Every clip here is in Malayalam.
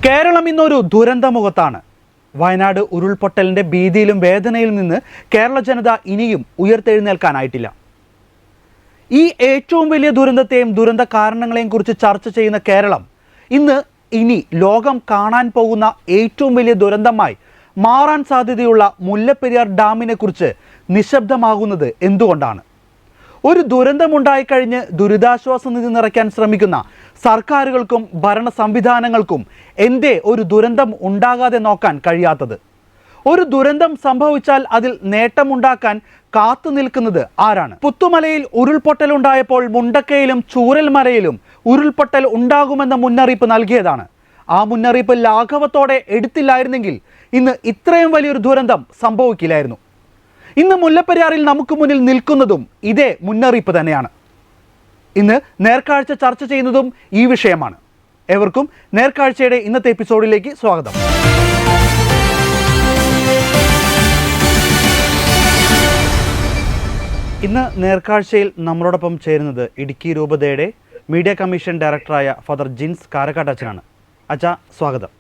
കേരളം ഇന്നൊരു ദുരന്തമുഖത്താണ്. വയനാട് ഉരുൾപൊട്ടലിന്റെ ഭീതിയിലും വേദനയിലും നിന്ന് കേരള ജനത ഇനിയും ഉയർത്തെഴുന്നേൽക്കാനായിട്ടില്ല. ഈ ഏറ്റവും വലിയ ദുരന്തത്തെയും ദുരന്ത കാരണങ്ങളെയും കുറിച്ച് ചർച്ച ചെയ്യുന്ന കേരളം ഇനി ലോകം കാണാൻ പോകുന്ന ഏറ്റവും വലിയ ദുരന്തമായി മാറാൻ സാധ്യതയുള്ള മുല്ലപ്പെരിയാർ ഡാമിനെ കുറിച്ച് നിശബ്ദമാകുന്നത് എന്തുകൊണ്ടാണ്? ഒരു ദുരന്തമുണ്ടായിക്കഴിഞ്ഞ് ദുരിതാശ്വാസ നിധി നിറയ്ക്കാൻ ശ്രമിക്കുന്ന സർക്കാരുകൾക്കും ഭരണ സംവിധാനങ്ങൾക്കും എന്തേ ഒരു ദുരന്തം ഉണ്ടാകാതെ നോക്കാൻ കഴിയാത്തത്? ഒരു ദുരന്തം സംഭവിച്ചാൽ അതിൽ നേട്ടമുണ്ടാക്കാൻ കാത്തു നിൽക്കുന്നത് ആരാണ്? പുത്തുമലയിൽ ഉരുൾപൊട്ടൽ ഉണ്ടായപ്പോൾ മുണ്ടക്കയിലും ചൂരൽമലയിലും ഉരുൾപൊട്ടൽ ഉണ്ടാകുമെന്ന മുന്നറിയിപ്പ് നൽകിയതാണ്. ആ മുന്നറിയിപ്പ് ലാഘവത്തോടെ എടുത്തില്ലായിരുന്നെങ്കിൽ ഇന്ന് ഇത്രയും വലിയൊരു ദുരന്തം സംഭവിക്കില്ലായിരുന്നു. ഇന്ന് മുല്ലപ്പെരിയാറിൽ നമുക്ക് മുന്നിൽ നിൽക്കുന്നതും ഇതേ മുന്നറിയിപ്പ് തന്നെയാണ്. ഇന്ന് നേർക്കാഴ്ച ചർച്ച ചെയ്യുന്നതും ഈ വിഷയമാണ്. ഏവർക്കും നേർക്കാഴ്ചയുടെ ഇന്നത്തെ എപ്പിസോഡിലേക്ക് സ്വാഗതം. ഇന്ന് നേർക്കാഴ്ചയിൽ നമ്മളോടൊപ്പം ചേരുന്നത് ഇടുക്കി രൂപതയുടെ മീഡിയ കമ്മീഷൻ ഡയറക്ടറായ ഫാദർ ജിൻസ് കാരക്കാട്ടച്ചനാണ്. അച്ഛാ, സ്വാഗതം.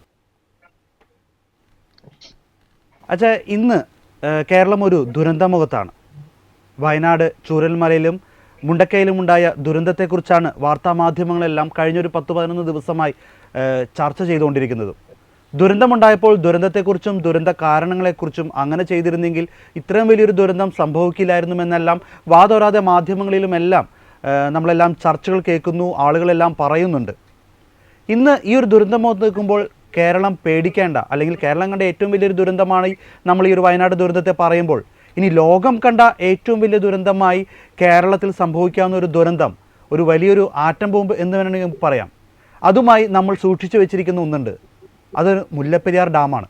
അച്ഛാ, ഇന്ന് കേരളം ഒരു ദുരന്തമുഖത്താണ്. വയനാട് ചൂരൽമലയിലും മുണ്ടക്കയിലും ഉണ്ടായ ദുരന്തത്തെക്കുറിച്ചാണ് വാർത്താമാധ്യമങ്ങളെല്ലാം കഴിഞ്ഞൊരു 10-11 ദിവസമായി ചർച്ച ചെയ്തുകൊണ്ടിരിക്കുന്നത്. ദുരന്തമുണ്ടായപ്പോൾ ദുരന്തത്തെക്കുറിച്ചും ദുരന്ത കാരണങ്ങളെക്കുറിച്ചും അങ്ങനെ ചെയ്തിരുന്നെങ്കിൽ ഇത്രയും വലിയൊരു ദുരന്തം സംഭവിക്കില്ലായിരുന്നുവെന്നെല്ലാം വാതോരാതെ മാധ്യമങ്ങളിലുമെല്ലാം നമ്മളെല്ലാം ചർച്ചകൾ കേൾക്കുന്നു, ആളുകളെല്ലാം പറയുന്നുണ്ട്. ഇന്ന് ഈ ഒരു ദുരന്തമുഖത്ത് നിൽക്കുമ്പോൾ കേരളം പേടിക്കേണ്ട, അല്ലെങ്കിൽ കേരളം കണ്ട ഏറ്റവും വലിയൊരു ദുരന്തമാണ് നമ്മൾ ഈ ഒരു വയനാട് ദുരന്തത്തെ പറയുമ്പോൾ, ഇനി ലോകം കണ്ട ഏറ്റവും വലിയ ദുരന്തമായി കേരളത്തിൽ സംഭവിക്കാവുന്ന ഒരു ദുരന്തം, ഒരു വലിയൊരു ആറ്റം ബോംബ് എന്ന് വേണമെങ്കിൽ പറയാം, അതുമായി നമ്മൾ സൂക്ഷിച്ചു വെച്ചിരിക്കുന്ന ഒന്നുണ്ട്. അത് മുല്ലപ്പെരിയാർ ഡാമാണ്.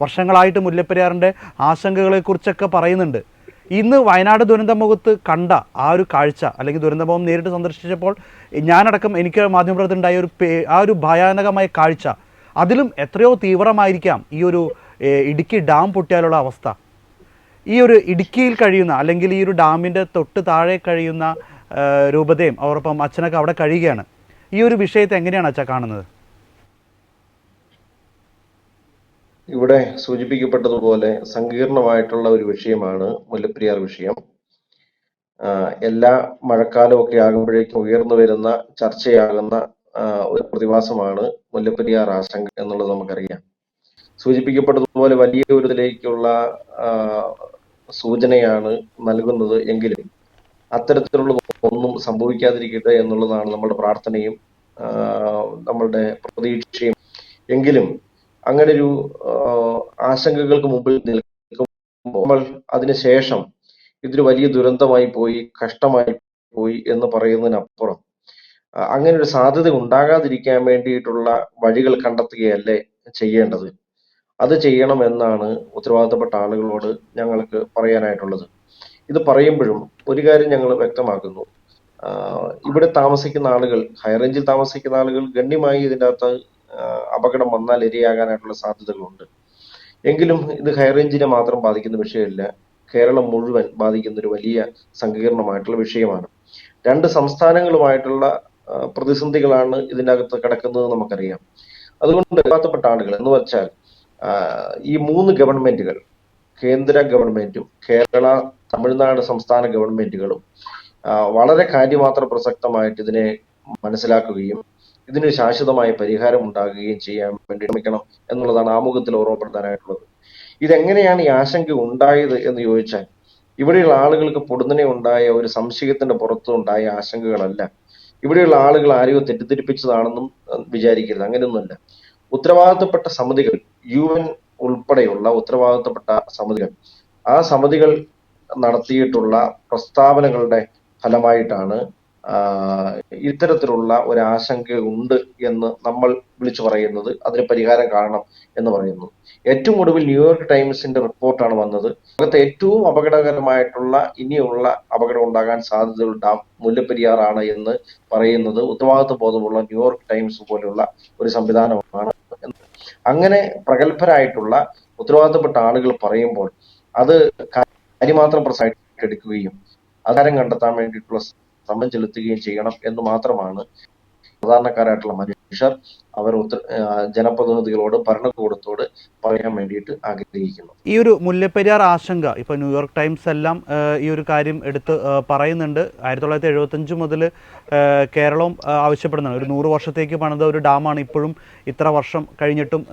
വർഷങ്ങളായിട്ട് മുല്ലപ്പെരിയാറിൻ്റെ ആശങ്കകളെക്കുറിച്ചൊക്കെ പറയുന്നുണ്ട്. ഇന്ന് വയനാട് ദുരന്തമുഖത്ത് കണ്ട ആ ഒരു കാഴ്ച, അല്ലെങ്കിൽ ദുരന്തമുഖം നേരിട്ട് സന്ദർശിച്ചപ്പോൾ ഞാനടക്കം എനിക്ക് മാധ്യമപ്രവർത്തകരുണ്ടായ ആ ഒരു ഭയാനകമായ കാഴ്ച, അതിലും എത്രയോ തീവ്രമായിരിക്കാം ഈ ഒരു ഇടുക്കി ഡാം പൊട്ടിയാലുള്ള അവസ്ഥ. ഈ ഒരു ഇടുക്കിയിൽ കഴിയുന്ന, അല്ലെങ്കിൽ ഈ ഒരു ഡാമിൻ്റെ തൊട്ട് താഴെ കഴിയുന്ന രൂപതയും അവരൊപ്പം അച്ഛനൊക്കെ അവിടെ കഴിയുകയാണ്. ഈ ഒരു വിഷയത്തെ എങ്ങനെയാണ് അച്ഛൻ കാണുന്നത്? ഇവിടെ സൂചിപ്പിക്കപ്പെട്ടതുപോലെ സങ്കീർണമായിട്ടുള്ള ഒരു വിഷയമാണ് മുല്ലപ്പെരിയാർ വിഷയം. എല്ലാ മഴക്കാലമൊക്കെ ആകുമ്പോഴേക്കും ഉയർന്നു വരുന്ന ചർച്ചയാകുന്ന ഒരു പ്രതിഭാസമാണ് മുല്ലപ്പെരിയാർ ആശങ്ക എന്നുള്ളത് നമുക്കറിയാം. സൂചിപ്പിക്കപ്പെട്ടതുപോലെ വലിയ ഒരു ഇതിലേക്കുള്ള സൂചനയാണ് നൽകുന്നത് എങ്കിലും അത്തരത്തിലുള്ള ഒന്നും സംഭവിക്കാതിരിക്കട്ടെ എന്നുള്ളതാണ് നമ്മുടെ പ്രാർത്ഥനയും നമ്മളുടെ പ്രതീക്ഷയും. എങ്കിലും അങ്ങനെ ഒരു ആശങ്കകൾക്ക് മുമ്പിൽ നിൽക്കുമ്പോൾ നമ്മൾ അതിനുശേഷം ഇതൊരു വലിയ ദുരന്തമായി പോയി, കഷ്ടമായി പോയി എന്ന് പറയുന്നതിനപ്പുറം അങ്ങനെ ഒരു സാധ്യത ഉണ്ടാകാതിരിക്കാൻ വേണ്ടിയിട്ടുള്ള വഴികൾ കണ്ടെത്തുകയല്ലേ ചെയ്യേണ്ടത്? അത് ചെയ്യണമെന്നാണ് ഉത്തരവാദിത്തപ്പെട്ട ആളുകളോട് ഞങ്ങൾക്ക് പറയാനായിട്ടുള്ളത്. ഇത് പറയുമ്പോഴും ഒരു കാര്യം ഞങ്ങൾ വ്യക്തമാക്കുന്നു. ഇവിടെ താമസിക്കുന്ന ആളുകൾ, ഹൈറേഞ്ചിൽ താമസിക്കുന്ന ആളുകൾ ഗണ്യമായി ഇതിൻ്റെ അകത്ത് അപകടം വന്നാൽ ഇരയാകാനായിട്ടുള്ള സാധ്യതകളുണ്ട്. എങ്കിലും ഇത് ഹൈറേഞ്ചിനെ മാത്രം ബാധിക്കുന്ന വിഷയമല്ല, കേരളം മുഴുവൻ ബാധിക്കുന്ന ഒരു വലിയ സങ്കീർണമായിട്ടുള്ള വിഷയമാണ്. 2 സംസ്ഥാനങ്ങളുമായിട്ടുള്ള പ്രതിസന്ധികളാണ് ഇതിൻ്റെ അകത്ത് കിടക്കുന്നത് നമുക്കറിയാം. അതുകൊണ്ട് ഉത്തരവാദിത്തപ്പെട്ട ആളുകൾ എന്ന് വെച്ചാൽ ഈ 3 ഗവൺമെന്റുകൾ, കേന്ദ്ര ഗവൺമെന്റും കേരള, തമിഴ്നാട് സംസ്ഥാന ഗവൺമെന്റുകളും വളരെ കാര്യമാത്ര പ്രസക്തമായിട്ട് ഇതിനെ മനസ്സിലാക്കുകയും ഇതിന് ശാശ്വതമായ പരിഹാരം ഉണ്ടാകുകയും ചെയ്യാൻ വേണ്ടി ശ്രമിക്കണം എന്നുള്ളതാണ് ആമുഖത്തിൽ ഓർമ്മപ്പെടുത്താനായിട്ടുള്ളത്. ഇതെങ്ങനെയാണ് ഈ ആശങ്ക ഉണ്ടായത് എന്ന് ചോദിച്ചാൽ, ഇവിടെയുള്ള ആളുകൾക്ക് പൊടുന്നനെ ഉണ്ടായ ഒരു സംശയത്തിന്റെ പുറത്ത് ഉണ്ടായ ആശങ്കകളല്ല. ഇവിടെയുള്ള ആളുകൾ ആരെയോ തെറ്റിദ്ധരിപ്പിച്ചതാണെന്നും വിചാരിക്കരുത്, അങ്ങനെയൊന്നുമല്ല. ഉത്തരവാദിത്തപ്പെട്ട സമിതികൾ, UN ഉൾപ്പെടെയുള്ള ഉത്തരവാദിത്തപ്പെട്ട സമിതികൾ, ആ സമിതികൾ നടത്തിയിട്ടുള്ള പ്രസ്താവനകളുടെ ഫലമായിട്ടാണ് ഇത്തരത്തിലുള്ള ഒരു ആശങ്ക ഉണ്ട് എന്ന് നമ്മൾ വിളിച്ചു പറയുന്നത്, അതിന് പരിഹാരം കാണണം എന്ന് പറയുന്നു. ഏറ്റവും ഒടുവിൽ ന്യൂയോർക്ക് ടൈംസിന്റെ റിപ്പോർട്ടാണ് വന്നത്. ലോകത്തെ ഏറ്റവും അപകടകരമായിട്ടുള്ള ഇനിയുള്ള അപകടം ഉണ്ടാകാൻ സാധ്യതയുള്ള ഡാം മുല്ലപ്പെരിയാറാണ് എന്ന് പറയുന്നത് ഉത്തരവാദിത്വ ബോധമുള്ള ന്യൂയോർക്ക് ടൈംസ് പോലുള്ള ഒരു സംവിധാനമാണ്. അങ്ങനെ പ്രഗത്ഭരായിട്ടുള്ള ഉത്തരവാദിത്തപ്പെട്ട ആളുകൾ പറയുമ്പോൾ അത് കാര്യമാത്രം പ്രസക്തി എടുക്കുകയും ആധാരം കണ്ടെത്താൻ വേണ്ടിയിട്ടുള്ള ശ്രമം ചെലുത്തുകയും ചെയ്യണം എന്ന് മാത്രമാണ് സാധാരണക്കാരായിട്ടുള്ള മനുഷ്യർ അവർ ജനപ്രതിനിധികളോട് ഭരണകൂടത്തോട് പറയാൻ വേണ്ടിയിട്ട് ആഗ്രഹിക്കുന്നു. ഈ ഒരു മുല്ലപ്പെരിയാർ ആശങ്ക ഇപ്പോൾ ന്യൂയോർക്ക് ടൈംസ് എല്ലാം ഈ ഒരു കാര്യം എടുത്ത് പറയുന്നുണ്ട്. 1975 മുതൽ കേരളവും ആവശ്യപ്പെടുന്നതാണ്. ഒരു 100 വർഷത്തേക്ക് പണിത ഒരു ഡാമാണ് ഇപ്പോഴും ഇത്ര വർഷം കഴിഞ്ഞിട്ടും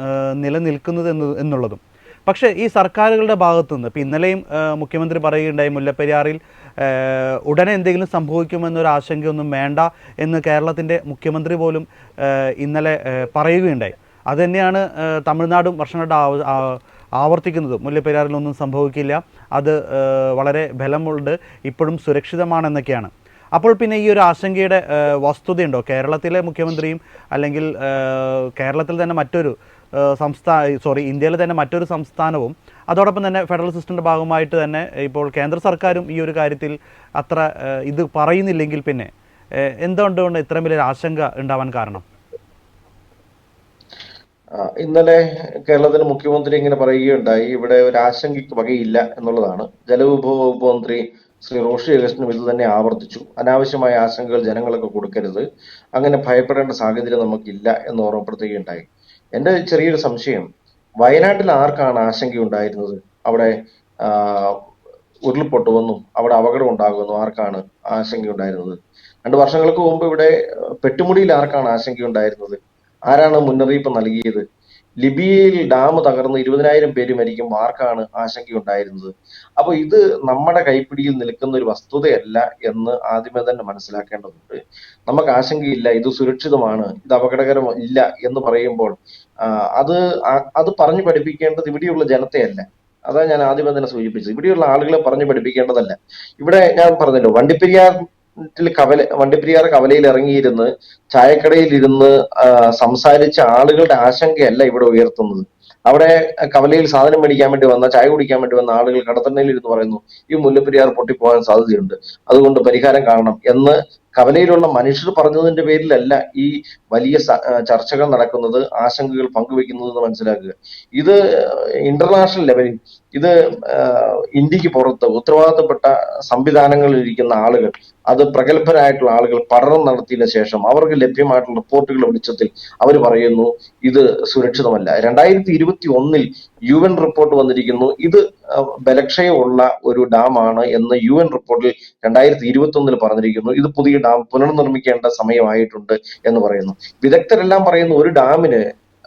നിലനിൽക്കുന്നത് എന്നുള്ളതും. പക്ഷേ ഈ സർക്കാരുകളുടെ ഭാഗത്തുനിന്ന് ഇപ്പോൾ ഇന്നലെയും മുഖ്യമന്ത്രി പറയുകയുണ്ടായി മുല്ലപ്പെരിയാറിൽ ഉടനെ എന്തെങ്കിലും സംഭവിക്കുമെന്നൊരു ആശങ്കയൊന്നും വേണ്ട എന്ന് കേരളത്തിൻ്റെ മുഖ്യമന്ത്രി പോലും ഇന്നലെ പറയുകയുണ്ടായി. അതുതന്നെയാണ് തമിഴ്നാടും വർഷങ്ങളുടെ ആവർത്തിക്കുന്നത്. മുല്ലപ്പെരിയാറിലൊന്നും സംഭവിക്കില്ല, അത് വളരെ ബലമുണ്ട്, ഇപ്പോഴും സുരക്ഷിതമാണെന്നൊക്കെയാണ്. അപ്പോൾ പിന്നെ ഈ ഒരു ആശങ്കയുടെ വസ്തുതയുണ്ടോ? കേരളത്തിലെ മുഖ്യമന്ത്രിയും അല്ലെങ്കിൽ കേരളത്തിൽ തന്നെ മറ്റൊരു ഇന്ത്യയിലെ തന്നെ മറ്റൊരു സംസ്ഥാനവും അതോടൊപ്പം തന്നെ ഫെഡറൽ സിസ്റ്റത്തിൻ്റെ ഭാഗമായിട്ട് തന്നെ ഇപ്പോൾ കേന്ദ്ര സർക്കാരും ഈ ഒരു കാര്യത്തിൽ അത്ര ഇത് പറയുന്നില്ലെങ്കിൽ പിന്നെ എന്തുകൊണ്ടുകൊണ്ട് ഇത്രയും വലിയൊരു ആശങ്ക ഉണ്ടാവാൻ കാരണം? ഇന്നലെ കേരളത്തിലെ മുഖ്യമന്ത്രി ഇങ്ങനെ പറയുകയുണ്ടായി, ഇവിടെ ഒരു ആശങ്കയ്ക്ക് വകയില്ല എന്നുള്ളതാണ്. ജലവിഭവ വകുപ്പ് മന്ത്രി ശ്രീ റോഷി അഗസ്റ്റിനും ഇത് തന്നെ ആവർത്തിച്ചു. അനാവശ്യമായ ആശങ്കകൾ ജനങ്ങൾക്ക് കൊടുക്കരുത്, അങ്ങനെ ഭയപ്പെടേണ്ട സാഹചര്യം നമുക്കില്ല എന്ന് ഓർമ്മപ്പെടുത്തുകയുണ്ടായി. എന്റെ ചെറിയൊരു സംശയം, വയനാട്ടിൽ ആർക്കാണ് ആശങ്കയുണ്ടായിരുന്നത്? അവിടെ ഉരുൾപൊട്ടുമെന്നും അവിടെ അപകടം ഉണ്ടാകുമെന്നും ആർക്കാണ് ആശങ്കയുണ്ടായിരുന്നത്? 2 വർഷങ്ങൾക്ക് മുമ്പ് ഇവിടെ പെട്ടുമുടിയിൽ ആർക്കാണ് ആശങ്കയുണ്ടായിരുന്നത്? ആരാണ് മുന്നറിയിപ്പ് നൽകിയത്? ലിബിയയിൽ ഡാം തകർന്ന് 20,000 പേര് മരിക്കുമ്പോൾ ആർക്കാണ് ആശങ്കയുണ്ടായിരുന്നത്? അപ്പൊ ഇത് നമ്മുടെ കൈപ്പിടിയിൽ നിൽക്കുന്ന ഒരു വസ്തുതയല്ല എന്ന് ആദ്യമേ തന്നെ മനസ്സിലാക്കേണ്ടതുണ്ട്. നമുക്ക് ആശങ്കയില്ല, ഇത് സുരക്ഷിതമാണ്, ഇത് അപകടകരമില്ല എന്ന് പറയുമ്പോൾ അത് പറഞ്ഞു പഠിപ്പിക്കേണ്ടത് ഇവിടെയുള്ള ജനത്തെയല്ല. അതാ ഞാൻ ആദ്യമേ തന്നെ സൂചിപ്പിച്ചത്. ഇവിടെയുള്ള ആളുകളെ പറഞ്ഞു പഠിപ്പിക്കേണ്ടതല്ല. ഇവിടെ ഞാൻ പറഞ്ഞല്ലോ, വണ്ടിപ്പെരിയാർ കവലയിൽ ഇറങ്ങിയിരുന്ന് ചായക്കടയിൽ ഇരുന്ന് സംസാരിച്ച ആളുകളുടെ ആശങ്കയല്ല ഇവിടെ ഉയർത്തുന്നത്. അവിടെ കവലയിൽ സാധനം മേടിക്കാൻ വേണ്ടി വന്ന, ചായ കുടിക്കാൻ വേണ്ടി വന്ന ആളുകൾ കടത്തണ്ണയിൽ ഇരുന്ന് പറയുന്നു, ഈ മുല്ലപ്പെരിയാർ പൊട്ടിപ്പോകാൻ സാധ്യതയുണ്ട്, അതുകൊണ്ട് പരിഹാരം കാണണം എന്ന് കവലയിലുള്ള മനുഷ്യർ പറഞ്ഞതിന്റെ പേരിലല്ല ഈ വലിയ ചർച്ചകൾ നടക്കുന്നത്, ആശങ്കകൾ പങ്കുവെക്കുന്നത് എന്ന് മനസ്സിലാക്കുക. ഇത് ഇന്റർനാഷണൽ ലെവലിൽ, ഇത് ഇന്ത്യക്ക് പുറത്ത് ഉത്തരവാദിത്തപ്പെട്ട സംവിധാനങ്ങളിൽ ഇരിക്കുന്ന ആളുകൾ, അത് പ്രഗത്ഭരായിട്ടുള്ള ആളുകൾ പഠനം നടത്തിയതിനു ശേഷം അവർക്ക് ലഭ്യമായിട്ടുള്ള റിപ്പോർട്ടുകൾ വെളിച്ചത്തിൽ അവർ പറയുന്നു ഇത് സുരക്ഷിതമല്ല. 2021 UN റിപ്പോർട്ട് വന്നിരിക്കുന്നു, ഇത് ബലക്ഷയമുള്ള ഒരു ഡാമാണ് എന്ന് UN റിപ്പോർട്ടിൽ 2021 പറഞ്ഞിരിക്കുന്നു. ഇത് പുതിയ ഡാം പുനർനിർമ്മിക്കേണ്ട സമയമായിട്ടുണ്ട് എന്ന് പറയുന്നു. വിദഗ്ധരെല്ലാം പറയുന്നു ഒരു ഡാമിന്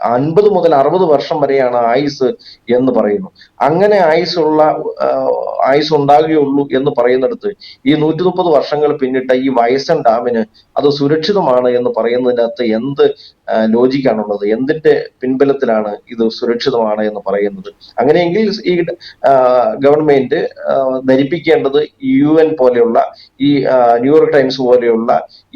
50 മുതൽ 60 വർഷം വരെയാണ് ആയുസ് എന്ന് പറയുന്നു. അങ്ങനെ ആയുസ് ഉണ്ടാകുകയുള്ളൂ എന്ന് പറയുന്നിടത്ത് ഈ 130 വർഷങ്ങൾ പിന്നിട്ട ഈ വയസ്സൻ ഡാമിന് അത് സുരക്ഷിതമാണ് എന്ന് പറയുന്നതിനകത്ത് എന്ത് ലോജിക്കാണുള്ളത്? എന്തിന്റെ പിൻബലത്തിലാണ് ഇത് സുരക്ഷിതമാണ് എന്ന് പറയുന്നത്? അങ്ങനെയെങ്കിൽ ഈ ഗവൺമെന്റ് ധരിപ്പിക്കേണ്ടത് UN പോലെയുള്ള, ഈ ന്യൂയോർക്ക് ടൈംസ് പോലെയുള്ള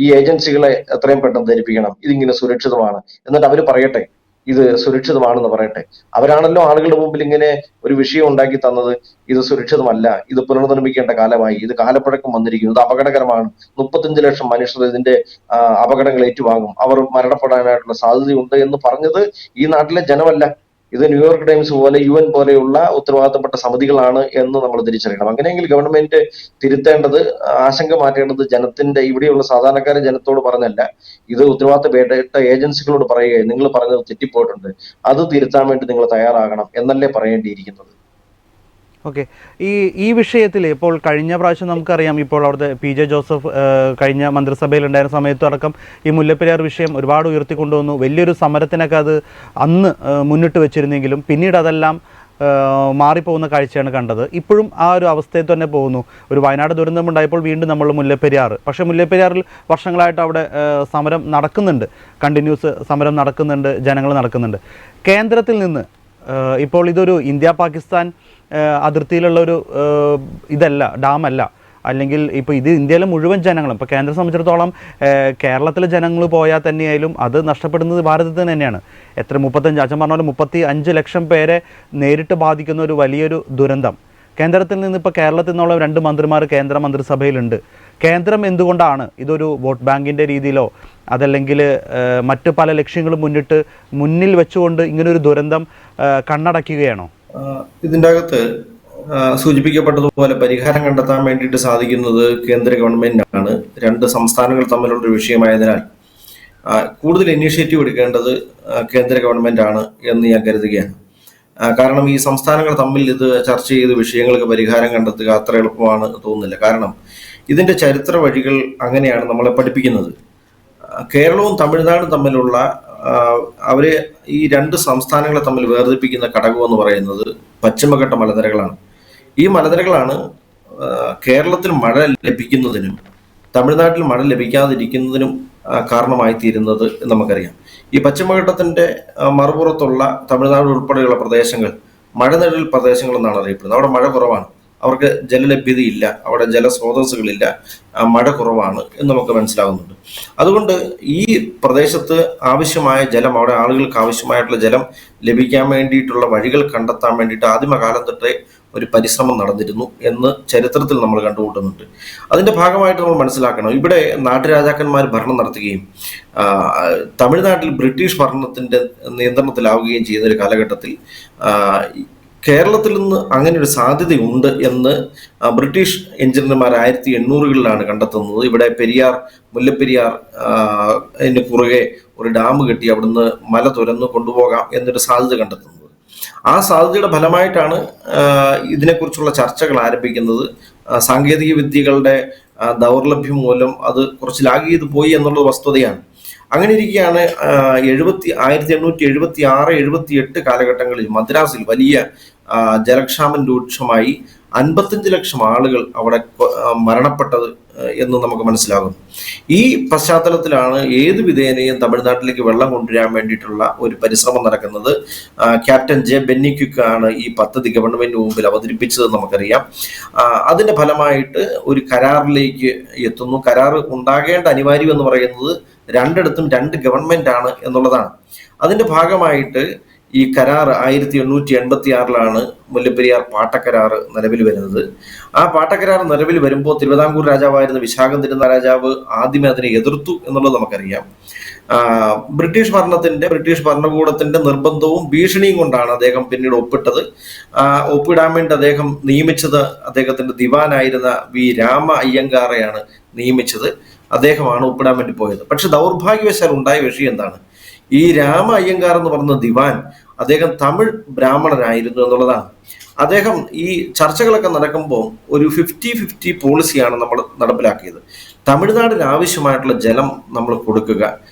ഈ ഏജൻസികളെ എത്രയും പെട്ടെന്ന് ധരിപ്പിക്കണം ഇതിങ്ങനെ സുരക്ഷിതമാണ്. എന്നിട്ട് അവര് പറയട്ടെ ഇത് സുരക്ഷിതമാണെന്ന് പറയട്ടെ. അവരാണല്ലോ ആളുകളുടെ മുമ്പിൽ ഇങ്ങനെ ഒരു വിഷയം ഉണ്ടാക്കി തന്നത്. ഇത് സുരക്ഷിതമല്ല, ഇത് പുനർനിർമ്മിക്കേണ്ട കാലമായി, ഇത് കാലപ്പഴക്കം വന്നിരിക്കുന്നു, ഇത് അപകടകരമാണ്, 35 ലക്ഷം മനുഷ്യർ ഇതിന്റെ അപകടങ്ങൾ ഏറ്റുവാങ്ങും, അവർ മരണപ്പെടാനായിട്ടുള്ള സാധ്യതയുണ്ട് എന്ന് പറഞ്ഞത് ഈ നാട്ടിലെ ജനമല്ല. ഇത് ന്യൂയോർക്ക് ടൈംസ് പോലെ UN പോലെയുള്ള ഉത്തരവാദിത്തപ്പെട്ട സമിതികളാണ് എന്ന് നമ്മൾ തിരിച്ചറിയണം. അങ്ങനെയെങ്കിൽ ഗവൺമെന്റ് തിരുത്തേണ്ടത്, ആശങ്ക മാറ്റേണ്ടത് ജനത്തിന്റെ, ഇവിടെയുള്ള സാധാരണക്കാരെ ജനത്തോട് പറഞ്ഞല്ല, ഇത് ഉത്തരവാദിത്തപ്പെട്ട ഏജൻസികളോട് പറയുക, നിങ്ങൾ പറഞ്ഞത് തെറ്റിപ്പോയിട്ടുണ്ട്, അത് തിരുത്താൻ വേണ്ടി നിങ്ങൾ തയ്യാറാകണം എന്നല്ലേ പറയേണ്ടിയിരിക്കുന്നത്. ഓക്കെ, ഈ വിഷയത്തിൽ ഇപ്പോൾ കഴിഞ്ഞ പ്രാവശ്യം നമുക്കറിയാം, ഇപ്പോൾ അവിടുത്തെ PJ ജോസഫ് കഴിഞ്ഞ മന്ത്രിസഭയിലുണ്ടായിരുന്ന സമയത്തടക്കം ഈ മുല്ലപ്പെരിയാർ വിഷയം ഒരുപാട് ഉയർത്തിക്കൊണ്ടുവന്നു. വലിയൊരു സമരത്തിനൊക്കെ അത് അന്ന് മുന്നിട്ട് വെച്ചിരുന്നെങ്കിലും പിന്നീട് അതെല്ലാം മാറിപ്പോകുന്ന കാഴ്ചയാണ് കണ്ടത്. ഇപ്പോഴും ആ ഒരു അവസ്ഥയിൽ തന്നെ പോകുന്നു. ഒരു വയനാട് ദുരന്തമുണ്ടായപ്പോൾ വീണ്ടും നമ്മൾ മുല്ലപ്പെരിയാർ, പക്ഷേ മുല്ലപ്പെരിയാറിൽ വർഷങ്ങളായിട്ട് അവിടെ സമരം നടക്കുന്നുണ്ട്, കണ്ടിന്യൂസ് സമരം നടക്കുന്നുണ്ട്, ജനങ്ങൾ നടക്കുന്നുണ്ട്. കേന്ദ്രത്തിൽ നിന്ന് ഇപ്പോൾ ഇതൊരു ഇന്ത്യ പാകിസ്ഥാൻ അതിർത്തിയിലുള്ളൊരു ഇതല്ല, ഡാമല്ല, അല്ലെങ്കിൽ ഇപ്പോൾ ഇത് ഇന്ത്യയിലെ മുഴുവൻ ജനങ്ങളും, ഇപ്പോൾ കേന്ദ്രം സംബന്ധിച്ചിടത്തോളം കേരളത്തിലെ ജനങ്ങൾ പോയാൽ തന്നെയായാലും അത് നഷ്ടപ്പെടുന്നത് ഭാരതത്തിന് തന്നെയാണ്. 35 അച്ഛൻ പറഞ്ഞ പോലെ 35 ലക്ഷം പേരെ നേരിട്ട് ബാധിക്കുന്ന ഒരു വലിയൊരു ദുരന്തം. കേന്ദ്രത്തിൽ നിന്ന് ഇപ്പോൾ കേരളത്തിൽ നിന്നുള്ള 2 മന്ത്രിമാർ കേന്ദ്ര മന്ത്രിസഭയിലുണ്ട്. കേന്ദ്രം എന്തുകൊണ്ടാണ് ഇതൊരു വോട്ട് ബാങ്കിൻ്റെ രീതിയിലോ അതല്ലെങ്കിൽ മറ്റു പല ലക്ഷ്യങ്ങളും മുന്നിൽ വെച്ചുകൊണ്ട് ഇങ്ങനൊരു ദുരന്തം കണ്ണടയ്ക്കുകയാണോ? ഇതിൻ്റെ അകത്ത് സൂചിപ്പിക്കപ്പെട്ടതുപോലെ പരിഹാരം കണ്ടെത്താൻ വേണ്ടിയിട്ട് സാധിക്കുന്നത് കേന്ദ്ര ഗവൺമെന്റിനാണ്. 2 സംസ്ഥാനങ്ങൾ തമ്മിലുള്ള ഒരു വിഷയമായതിനാൽ കൂടുതൽ ഇനീഷ്യേറ്റീവ് എടുക്കേണ്ടത് കേന്ദ്ര ഗവൺമെന്റ് ആണ് എന്ന് ഞാൻ കരുതുകയാണ്. കാരണം ഈ സംസ്ഥാനങ്ങൾ തമ്മിൽ ഇത് ചർച്ച ചെയ്ത് വിഷയങ്ങൾക്ക് പരിഹാരം കണ്ടെത്തുക അത്ര എളുപ്പമാണ് തോന്നുന്നില്ല. കാരണം ഇതിന്റെ ചരിത്ര വഴികൾ അങ്ങനെയാണ് നമ്മളെ പഠിപ്പിക്കുന്നത്. കേരളവും തമിഴ്നാടും തമ്മിലുള്ള അവര് ഈ രണ്ട് സംസ്ഥാനങ്ങളെ തമ്മിൽ വേർതിരിപ്പിക്കുന്ന ഘടകം എന്ന് പറയുന്നത് പശ്ചിമഘട്ട മലനിരകളാണ്. ഈ മലനിരകളാണ് കേരളത്തിൽ മഴ ലഭിക്കുന്നതിനും തമിഴ്നാട്ടിൽ മഴ ലഭിക്കാതിരിക്കുന്നതിനും കാരണമായി തീരുന്നത് നമുക്കറിയാം. ഈ പശ്ചിമഘട്ടത്തിന്റെ മറുപുറത്തുള്ള തമിഴ്നാട് ഉൾപ്പെടെയുള്ള പ്രദേശങ്ങൾ മഴനിഴൽ പ്രദേശങ്ങൾ എന്നാണ് അറിയപ്പെടുന്നത്. അവിടെ മഴ കുറവാണ്, അവർക്ക് ജലലഭ്യതയില്ല, അവിടെ ജലസ്രോതസ്സുകളില്ല, മഴ കുറവാണ് എന്ന് നമുക്ക് മനസ്സിലാകുന്നുണ്ട്. അതുകൊണ്ട് ഈ പ്രദേശത്ത് ആവശ്യമായ ജലം, അവിടെ ആളുകൾക്ക് ആവശ്യമായിട്ടുള്ള ജലം ലഭിക്കാൻ വേണ്ടിയിട്ടുള്ള വഴികൾ കണ്ടെത്താൻ വേണ്ടിയിട്ട് ആദിമകാലം തൊട്ടേ ഒരു പരിശ്രമം നടന്നിരുന്നു എന്ന് ചരിത്രത്തിൽ നമ്മൾ കണ്ടുകൂട്ടുന്നുണ്ട്. അതിന്റെ ഭാഗമായിട്ട് നമ്മൾ മനസ്സിലാക്കണം, ഇവിടെ നാട്ടുരാജാക്കന്മാർ ഭരണം നടത്തുകയും തമിഴ്നാട്ടിൽ ബ്രിട്ടീഷ് ഭരണത്തിന്റെ നിയന്ത്രണത്തിലാവുകയും ചെയ്യുന്ന ഒരു കാലഘട്ടത്തിൽ കേരളത്തിൽ നിന്ന് അങ്ങനെ ഒരു സാധ്യതയുണ്ട് എന്ന് ബ്രിട്ടീഷ് എഞ്ചിനീയർമാർ 1800-കളിലാണ് കണ്ടെത്തുന്നത്. ഇവിടെ പെരിയാർ, മുല്ലപ്പെരിയാർ കുറുകെ ഒരു ഡാം കെട്ടി അവിടുന്ന് മല തുരന്ന് കൊണ്ടുപോകാം എന്നൊരു സാധ്യത കണ്ടെത്തുന്നത്. ആ സാധ്യതയുടെ ഫലമായിട്ടാണ് ഇതിനെക്കുറിച്ചുള്ള ചർച്ചകൾ ആരംഭിക്കുന്നത്. സാങ്കേതിക വിദ്യകളുടെ ദൗർലഭ്യം മൂലം അത് കുറച്ച് ലാഗ് ചെയ്ത് പോയി എന്നുള്ളത് വസ്തുതയാണ്. അങ്ങനെ ഇരിക്കുകയാണ് 1876-78 കാലഘട്ടങ്ങളിൽ മദ്രാസിൽ വലിയ ജലക്ഷാമം രൂക്ഷമായി 55 ലക്ഷം ആളുകൾ അവിടെ മരണപ്പെട്ടത് എന്ന് നമുക്ക് മനസ്സിലാകും. ഈ പശ്ചാത്തലത്തിലാണ് ഏത് വിധേനയും തമിഴ്നാട്ടിലേക്ക് വെള്ളം കൊണ്ടുവരാൻ വേണ്ടിയിട്ടുള്ള ഒരു പരിശ്രമം നടക്കുന്നത്. ക്യാപ്റ്റൻ ജെ ബെന്നിക്യുക്ക് ആണ് ഈ പദ്ധതി ഗവൺമെന്റിന് മുമ്പിൽ അവതരിപ്പിച്ചത് നമുക്കറിയാം. അതിന്റെ ഫലമായിട്ട് ഒരു കരാറിലേക്ക് എത്തുന്നു. കരാർ ഉണ്ടാകേണ്ട അനിവാര്യം എന്ന് പറയുന്നത് രണ്ടിടത്തും രണ്ട് ഗവൺമെന്റ് ആണ് എന്നുള്ളതാണ്. അതിന്റെ ഭാഗമായിട്ട് ഈ കരാർ 1886-ലാണ് മുല്ലപ്പെരിയാർ പാട്ടക്കരാർ നിലവിൽ വരുന്നത്. ആ പാട്ടക്കരാർ നിലവിൽ വരുമ്പോൾ തിരുവിതാംകൂർ രാജാവായിരുന്ന വിശാഖം തിരുനാൾ രാജാവ് ആദ്യമേ അതിനെ എതിർത്തു എന്നുള്ളത് നമുക്കറിയാം. ബ്രിട്ടീഷ് ഭരണകൂടത്തിന്റെ നിർബന്ധവും ഭീഷണിയും കൊണ്ടാണ് അദ്ദേഹം പിന്നീട് ഒപ്പിട്ടത്. ഒപ്പിടാൻ വേണ്ടി അദ്ദേഹം നിയമിച്ചത് അദ്ദേഹത്തിന്റെ ദിവാനായിരുന്ന വി രാമ അയ്യങ്കാറെയാണ് നിയമിച്ചത്. അദ്ദേഹമാണ് ഒപ്പിടാൻ വേണ്ടി പോയത്. പക്ഷെ ദൗർഭാഗ്യവശാൽ ഉണ്ടായ വിഷയം എന്താണ്? ഈ രാമ അയ്യങ്കാർ എന്ന് പറഞ്ഞ ദിവാൻ അദ്ദേഹം തമിഴ് ബ്രാഹ്മണനായിരുന്നു എന്നുള്ളതാണ്. അദ്ദേഹം ഈ ചർച്ചകളൊക്കെ നടക്കുമ്പോൾ ഒരു 50-50 പോളിസിയാണ് നമ്മൾ നടപ്പിലാക്കിയത്. തമിഴ്നാടിന് ആവശ്യമായിട്ടുള്ള ജലം നമ്മൾ കൊടുക്കുക,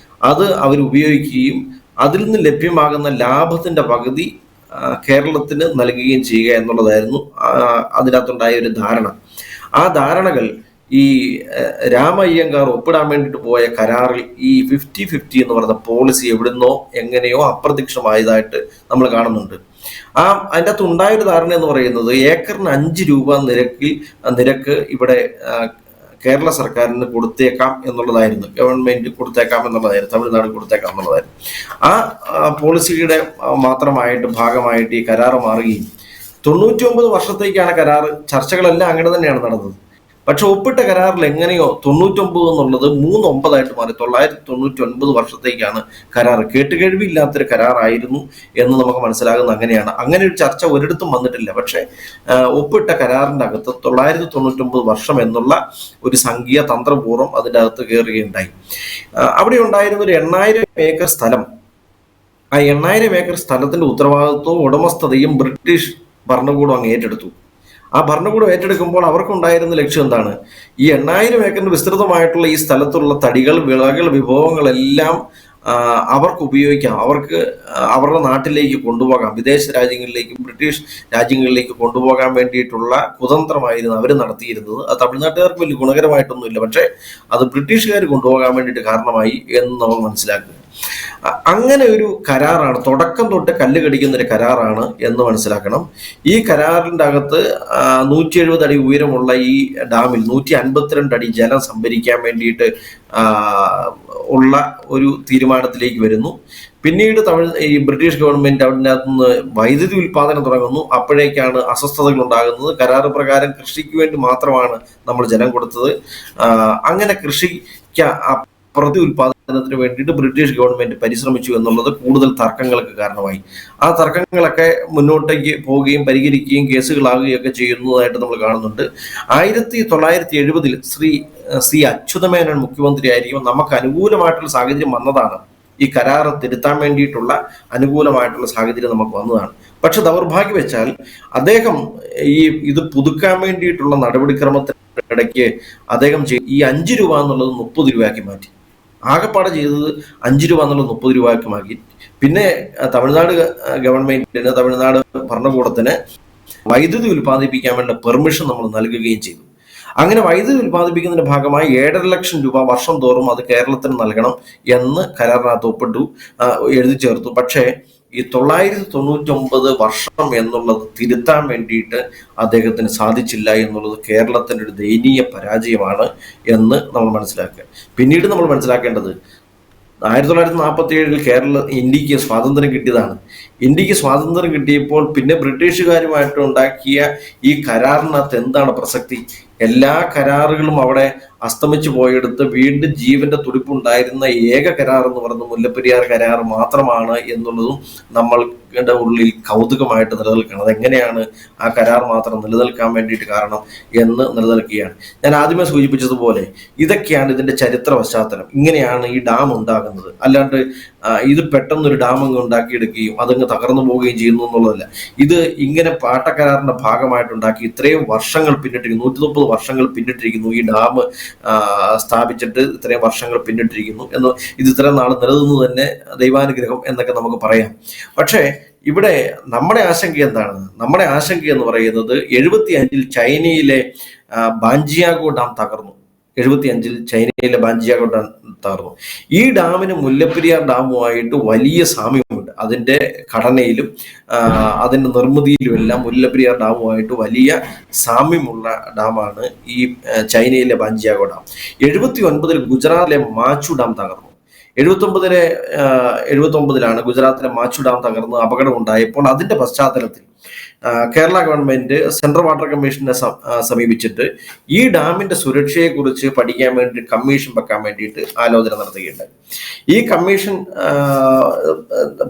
അത് അവർ ഉപയോഗിക്കുകയും അതിൽ നിന്ന് ലഭ്യമാകുന്ന ലാഭത്തിന്റെ പകുതി കേരളത്തിന് നൽകുകയും ചെയ്യുക എന്നുള്ളതായിരുന്നു അതിനകത്തുണ്ടായ ഒരു ധാരണ. ആ ധാരണകൾ ഈ രാമ അയ്യങ്കാർ ഒപ്പിടാൻ വേണ്ടിയിട്ട് പോയ കരാറിൽ ഈ 50-50 എന്ന് പറയുന്ന പോളിസി എവിടുന്നോ എങ്ങനെയോ അപ്രത്യക്ഷമായതായിട്ട് നമ്മൾ കാണുന്നുണ്ട്. അതിൻ്റെ അകത്ത് ഉണ്ടായൊരു ധാരണ എന്ന് പറയുന്നത് ഏക്കറിന് 5 രൂപ നിരക്ക് ഇവിടെ കേരള സർക്കാരിന് കൊടുത്തേക്കാം എന്നുള്ളതായിരുന്നു, ഗവൺമെന്റ് കൊടുത്തേക്കാം എന്നുള്ളതായിരുന്നു, തമിഴ്നാട് കൊടുത്തേക്കാം എന്നുള്ളതായിരുന്നു. ആ പോളിസിയുടെ മാത്രമായിട്ട് ഭാഗമായിട്ട് ഈ കരാർ മാറുകയും 99 വർഷത്തേക്കാണ് കരാർ. ചർച്ചകളെല്ലാം അങ്ങനെ തന്നെയാണ് നടന്നത്. പക്ഷെ ഒപ്പിട്ട കരാറിൽ എങ്ങനെയോ 99 എന്നുള്ളത് 39 മാറി. 999 വർഷത്തേക്കാണ് കരാർ. കേട്ടുകേഴ്വിയില്ലാത്തൊരു കരാറായിരുന്നു എന്ന് നമുക്ക് മനസ്സിലാകുന്ന അങ്ങനെയാണ്. അങ്ങനെ ഒരു ചർച്ച ഒരിടത്തും വന്നിട്ടില്ല. പക്ഷെ ഒപ്പിട്ട കരാറിന്റെ അകത്ത് 999 വർഷം എന്നുള്ള ഒരു സംഖ്യ തന്ത്രപൂർവ്വം അതിൻ്റെ അകത്ത് കയറുകയുണ്ടായി. അവിടെ ഉണ്ടായിരുന്ന ഒരു 8000 ഏക്കർ സ്ഥലം, ആ 8000 ഏക്കർ സ്ഥലത്തിന്റെ ഉത്തരവാദിത്വവും ഉടമസ്ഥതയും ബ്രിട്ടീഷ് ഭരണകൂടം അങ്ങ് ഏറ്റെടുത്തു. ആ ഭരണകൂടം ഏറ്റെടുക്കുമ്പോൾ അവർക്കുണ്ടായിരുന്ന ലക്ഷ്യം എന്താണ്? ഈ 8000 ഏക്കറിന് വിസ്തൃതമായിട്ടുള്ള ഈ സ്ഥലത്തുള്ള തടികൾ, വിളകൾ, വിഭവങ്ങളെല്ലാം അവർക്ക് ഉപയോഗിക്കാം, അവർക്ക് അവരുടെ നാട്ടിലേക്ക് കൊണ്ടുപോകാം, വിദേശ രാജ്യങ്ങളിലേക്ക്, ബ്രിട്ടീഷ് രാജ്യങ്ങളിലേക്ക് കൊണ്ടുപോകാൻ വേണ്ടിയിട്ടുള്ള കുതന്ത്രമായിരുന്നു അവർ നടത്തിയിരുന്നത്. അത് തമിഴ്നാട്ടുകാർക്ക് വലിയ ഗുണകരമായിട്ടൊന്നുമില്ല, പക്ഷേ അത് ബ്രിട്ടീഷുകാർ കൊണ്ടുപോകാൻ വേണ്ടിയിട്ട് കാരണമായി എന്ന് നമ്മൾ മനസ്സിലാക്കുക. അങ്ങനെ ഒരു കരാറാണ്, തുടക്കം തൊട്ട് കല്ല് കടിക്കുന്ന ഒരു കരാറാണ് എന്ന് മനസ്സിലാക്കണം. ഈ കരാറിൻ്റെ അകത്ത് 170 അടി ഉയരമുള്ള ഈ ഡാമിൽ 152 അടി ജലം സംഭരിക്കാൻ വേണ്ടിയിട്ട് ഉള്ള ഒരു തീരുമാനത്തിലേക്ക് വരുന്നു. പിന്നീട് ഈ ബ്രിട്ടീഷ് ഗവൺമെന്റ് അവിടെ നിന്ന് വൈദ്യുതി ഉൽപാദനം തുടങ്ങുന്നു. അപ്പോഴേക്കാണ് അസ്വസ്ഥതകൾ ഉണ്ടാകുന്നത്. കരാറ് പ്രകാരം കൃഷിക്ക് വേണ്ടി മാത്രമാണ് നമ്മൾ ജലം കൊടുത്തത്. അങ്ങനെ കൃഷിക്ക് പ്രതി ഉൽപാദനം ഉൽപാദനത്തിന് വേണ്ടിയിട്ട് ബ്രിട്ടീഷ് ഗവൺമെന്റ് പരിശ്രമിച്ചു എന്നുള്ളത് കൂടുതൽ തർക്കങ്ങൾക്ക് കാരണമായി. ആ തർക്കങ്ങളൊക്കെ മുന്നോട്ടേക്ക് പോവുകയും പരിഹരിക്കുകയും കേസുകളാകുകയും ഒക്കെ ചെയ്യുന്നതായിട്ട് നമ്മൾ കാണുന്നുണ്ട്. 1970 ശ്രീ അച്യുതമേനോൻ മുഖ്യമന്ത്രിയായിരിക്കും നമുക്ക് അനുകൂലമായിട്ടുള്ള സാഹചര്യം വന്നതാണ്. ഈ കരാർ തിരുത്താൻ വേണ്ടിയിട്ടുള്ള അനുകൂലമായിട്ടുള്ള സാഹചര്യം നമുക്ക് വന്നതാണ്. പക്ഷെ ദൗർഭാഗ്യവശാൽ അദ്ദേഹം ഇത് പുതുക്കാൻ വേണ്ടിയിട്ടുള്ള നടപടിക്രമത്തിനിടയ്ക്ക് അദ്ദേഹം ഈ 5 രൂപ എന്നുള്ളത് 30 രൂപയാക്കി മാറ്റി. ആകെപ്പാടെ ചെയ്തത് 5 രൂപ എന്നുള്ളത് 30 രൂപയാക്കി മാറ്റി. പിന്നെ തമിഴ്നാട് ഗവൺമെന്റിന്, തമിഴ്നാട് ഭരണകൂടത്തിന് വൈദ്യുതി ഉൽപ്പാദിപ്പിക്കാൻ വേണ്ട പെർമിഷൻ നമ്മൾ നൽകുകയും ചെയ്തു. അങ്ങനെ വൈദ്യുതി ഉൽപ്പാദിപ്പിക്കുന്നതിന്റെ ഭാഗമായി 7.5 ലക്ഷം രൂപ വർഷം തോറും അത് കേരളത്തിന് നൽകണം എന്ന് കരാറിനകത്ത് എഴുതി ചേർത്തു. പക്ഷേ ഈ 999 വർഷം എന്നുള്ളത് തിരുത്താൻ വേണ്ടിയിട്ട് അദ്ദേഹത്തിന് സാധിച്ചില്ല എന്നുള്ളത് കേരളത്തിന്റെ ഒരു ദയനീയ പരാജയമാണ് എന്ന് നമ്മൾ മനസ്സിലാക്കുക. പിന്നീട് നമ്മൾ മനസ്സിലാക്കേണ്ടത് 1947 ഇന്ത്യക്ക് സ്വാതന്ത്ര്യം കിട്ടിയതാണ്. ഇന്ത്യക്ക് സ്വാതന്ത്ര്യം കിട്ടിയപ്പോൾ പിന്നെ ബ്രിട്ടീഷുകാരുമായിട്ട് ഉണ്ടാക്കിയ ഈ കരാറിനകത്ത് എന്താണ് പ്രസക്തി? എല്ലാ കരാറുകളും അവിടെ അസ്തമിച്ചു പോയെടുത്ത് വീണ്ടും ജീവന്റെ തുടിപ്പുണ്ടായിരുന്ന ഏക കരാർ എന്ന് പറയുന്നത് മുല്ലപ്പെരിയാർ കരാർ മാത്രമാണ് എന്നുള്ളതും നമ്മളുടെ ഉള്ളിൽ കൗതുകമായിട്ട് നിലനിൽക്കണം. അതെങ്ങനെയാണ് ആ കരാർ മാത്രം നിലനിൽക്കാൻ വേണ്ടിയിട്ട് കാരണം എന്ന് നിലനിൽക്കുകയാണ്. ഞാൻ ആദ്യമേ സൂചിപ്പിച്ചതുപോലെ ഇതൊക്കെയാണ് ഇതിന്റെ ചരിത്ര പശ്ചാത്തലം. ഇങ്ങനെയാണ് ഈ ഡാം ഉണ്ടാകുന്നത്. അല്ലാണ്ട് ഇത് പെട്ടെന്നൊരു ഡാം അങ്ങ് ഉണ്ടാക്കിയെടുക്കുകയും അതങ്ങ് തകർന്നു പോവുകയും ചെയ്യുന്നു എന്നുള്ളതല്ല. ഇത് ഇങ്ങനെ പാട്ടക്കരാറിന്റെ ഭാഗമായിട്ടുണ്ടാക്കി ഇത്രയും വർഷങ്ങൾ പിന്നിട്ടിരിക്കുന്നു, 130 വർഷങ്ങൾ പിന്നിട്ടിരിക്കുന്നു ഈ ഡാം സ്ഥാപിച്ചിട്ട് ഇത്രയും വർഷങ്ങൾ പിന്നിട്ടിരിക്കുന്നു എന്ന്. ഇത് ഇത്രയും നാൾ നിലനിന്നു തന്നെ ദൈവാനുഗ്രഹം എന്നൊക്കെ നമുക്ക് പറയാം. പക്ഷേ ഇവിടെ നമ്മുടെ ആശങ്ക എന്താണ്? നമ്മുടെ ആശങ്ക എന്ന് പറയുന്നത് 75 ചൈനയിലെ ബാഞ്ചിയാഗോ ഡാം തകർന്നു. 75 ചൈനയിലെ ബാഞ്ചിയാഗോ ഡാം തകർന്നു. ഈ ഡാമിന് മുല്ലപ്പെരിയാർ ഡാമുമായിട്ട് വലിയ സാമ്യമുണ്ട്. അതിന്റെ ഘടനയിലും അതിന്റെ നിർമ്മിതിയിലും എല്ലാം മുല്ലപ്പെരിയാർ ഡാമുമായിട്ട് വലിയ സാമ്യമുള്ള ഡാമാണ് ഈ ചൈനയിലെ ബാഞ്ചിയാഗോ ഡാം. 79 ഗുജറാത്തിലെ മാച്ചു ഡാം തകർന്നു. 79 ഗുജറാത്തിലെ മാച്ചു ഡാം തകർന്ന് അപകടം ഉണ്ടായപ്പോൾ അതിന്റെ പശ്ചാത്തലത്തിൽ കേരള ഗവൺമെന്റ് സെൻട്രൽ വാട്ടർ കമ്മീഷനെ സമീപിച്ചിട്ട് ഈ ഡാമിന്റെ സുരക്ഷയെക്കുറിച്ച് പഠിക്കാൻ വേണ്ടി കമ്മീഷൻ വെക്കാൻ വേണ്ടിയിട്ട് ആലോചന നടത്തുകയുണ്ടായി. ഈ കമ്മീഷൻ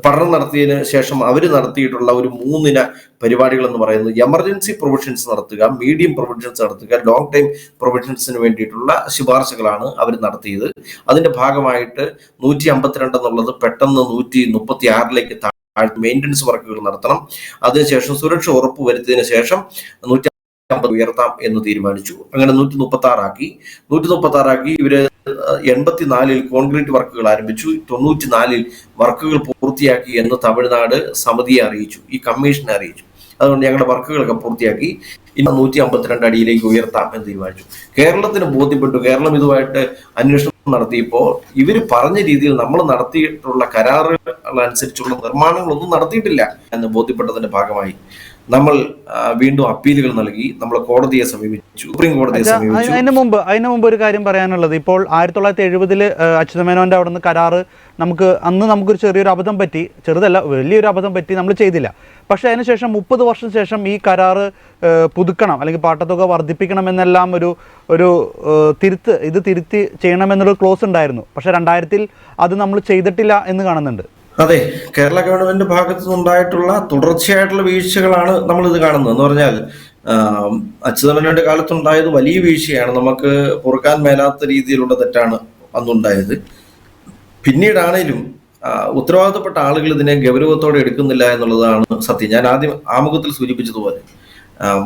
പഠനം നടത്തിയതിന് ശേഷം അവർ നടത്തിയിട്ടുള്ള ഒരു 3 ഇന പരിപാടികൾ എന്ന് പറയുന്നത് എമർജൻസി പ്രൊവിഷൻസ് നടത്തുക, മീഡിയം പ്രൊവിഷൻസ് നടത്തുക, ലോങ് ടൈം പ്രൊവിഷൻസിന് വേണ്ടിയിട്ടുള്ള ശുപാർശകളാണ് അവർ നടത്തിയത്. അതിന്റെ ഭാഗമായിട്ട് 152 എന്നുള്ളത് പെട്ടെന്ന് 136ലേക്ക് മെയിൻ്റനൻസ് വർക്കുകൾ നടത്തണം. അതിനുശേഷം സുരക്ഷ ഉറപ്പുവരുത്തിയതിനു ശേഷം 150 ഉയർത്താം എന്ന് തീരുമാനിച്ചു. അങ്ങനെ 136 ആക്കി. ഇവര് 84 കോൺക്രീറ്റ് വർക്കുകൾ ആരംഭിച്ചു. 94 വർക്കുകൾ പൂർത്തിയാക്കി എന്ന് തമിഴ്നാട് സമിതിയെ അറിയിച്ചു, ഈ കമ്മീഷനെ അറിയിച്ചു. അതുകൊണ്ട് ഞങ്ങളുടെ വർക്കുകളൊക്കെ പൂർത്തിയാക്കി ഇന്ന് 152 അടിയിലേക്ക് ഉയർത്താം എന്ന് തീരുമാനിച്ചു. കേരളത്തിന് ബോധ്യപ്പെട്ടു. കേരളം ഇതുമായിട്ട് അന്വേഷണം നടത്തിയപ്പോൾ ഇവർ പറഞ്ഞ രീതിയിൽ നമ്മൾ നടത്തിയിട്ടുള്ള കരാറുകൾ അനുസരിച്ചുള്ള നിർമ്മാണങ്ങളൊന്നും നടത്തിയിട്ടില്ല എന്ന് ബോധ്യപ്പെട്ടതിന്റെ ഭാഗമായി നമ്മൾ വീണ്ടും അപ്പീലുകൾ നൽകി. നമ്മൾ കോടതിയെ സമീപിച്ചു, സുപ്രീം കോടതിയെ സമീപിച്ചു. അതിന് മുമ്പ് ഒരു കാര്യം പറയാനുള്ളത്, ഇപ്പോൾ 1970 അച്യുതമേനോന്റെ അവിടെ നിന്ന് കരാറ് നമുക്കൊരു ചെറിയൊരു അബദ്ധം പറ്റി, ചെറുതല്ല വലിയൊരു അബദ്ധം പറ്റി, നമ്മൾ ചെയ്തില്ല. പക്ഷെ അതിനുശേഷം 30 വർഷം ശേഷം ഈ കരാറ് പുതുക്കണം അല്ലെങ്കിൽ പാട്ടത്തുക വർദ്ധിപ്പിക്കണം എന്നെല്ലാം ഒരു തിരുത്തി ചെയ്യണമെന്നൊരു ക്ലോസ് ഉണ്ടായിരുന്നു. പക്ഷെ 2000 അത് നമ്മൾ ചെയ്തിട്ടില്ല എന്ന് കാണുന്നുണ്ട്. അതെ, കേരള ഗവൺമെന്റ് ഭാഗത്തു നിന്നുണ്ടായിട്ടുള്ള തുടർച്ചയായിട്ടുള്ള വീഴ്ചകളാണ് നമ്മൾ ഇത് കാണുന്നത്. എന്ന് പറഞ്ഞാൽ അച്യുതമേനോന്റെ കാലത്തുണ്ടായത് വലിയ വീഴ്ചയാണ്. നമുക്ക് പൊറുക്കാൻ മേലാത്ത രീതിയിലുള്ള തെറ്റാണ് അന്നുണ്ടായത്. പിന്നീടാണേലും ഉത്തരവാദിത്തപ്പെട്ട ആളുകൾ ഇതിനെ ഗൗരവത്തോടെ എടുക്കുന്നില്ല എന്നുള്ളതാണ് സത്യം. ഞാൻ ആദ്യം ആമുഖത്തിൽ സൂചിപ്പിച്ചതുപോലെ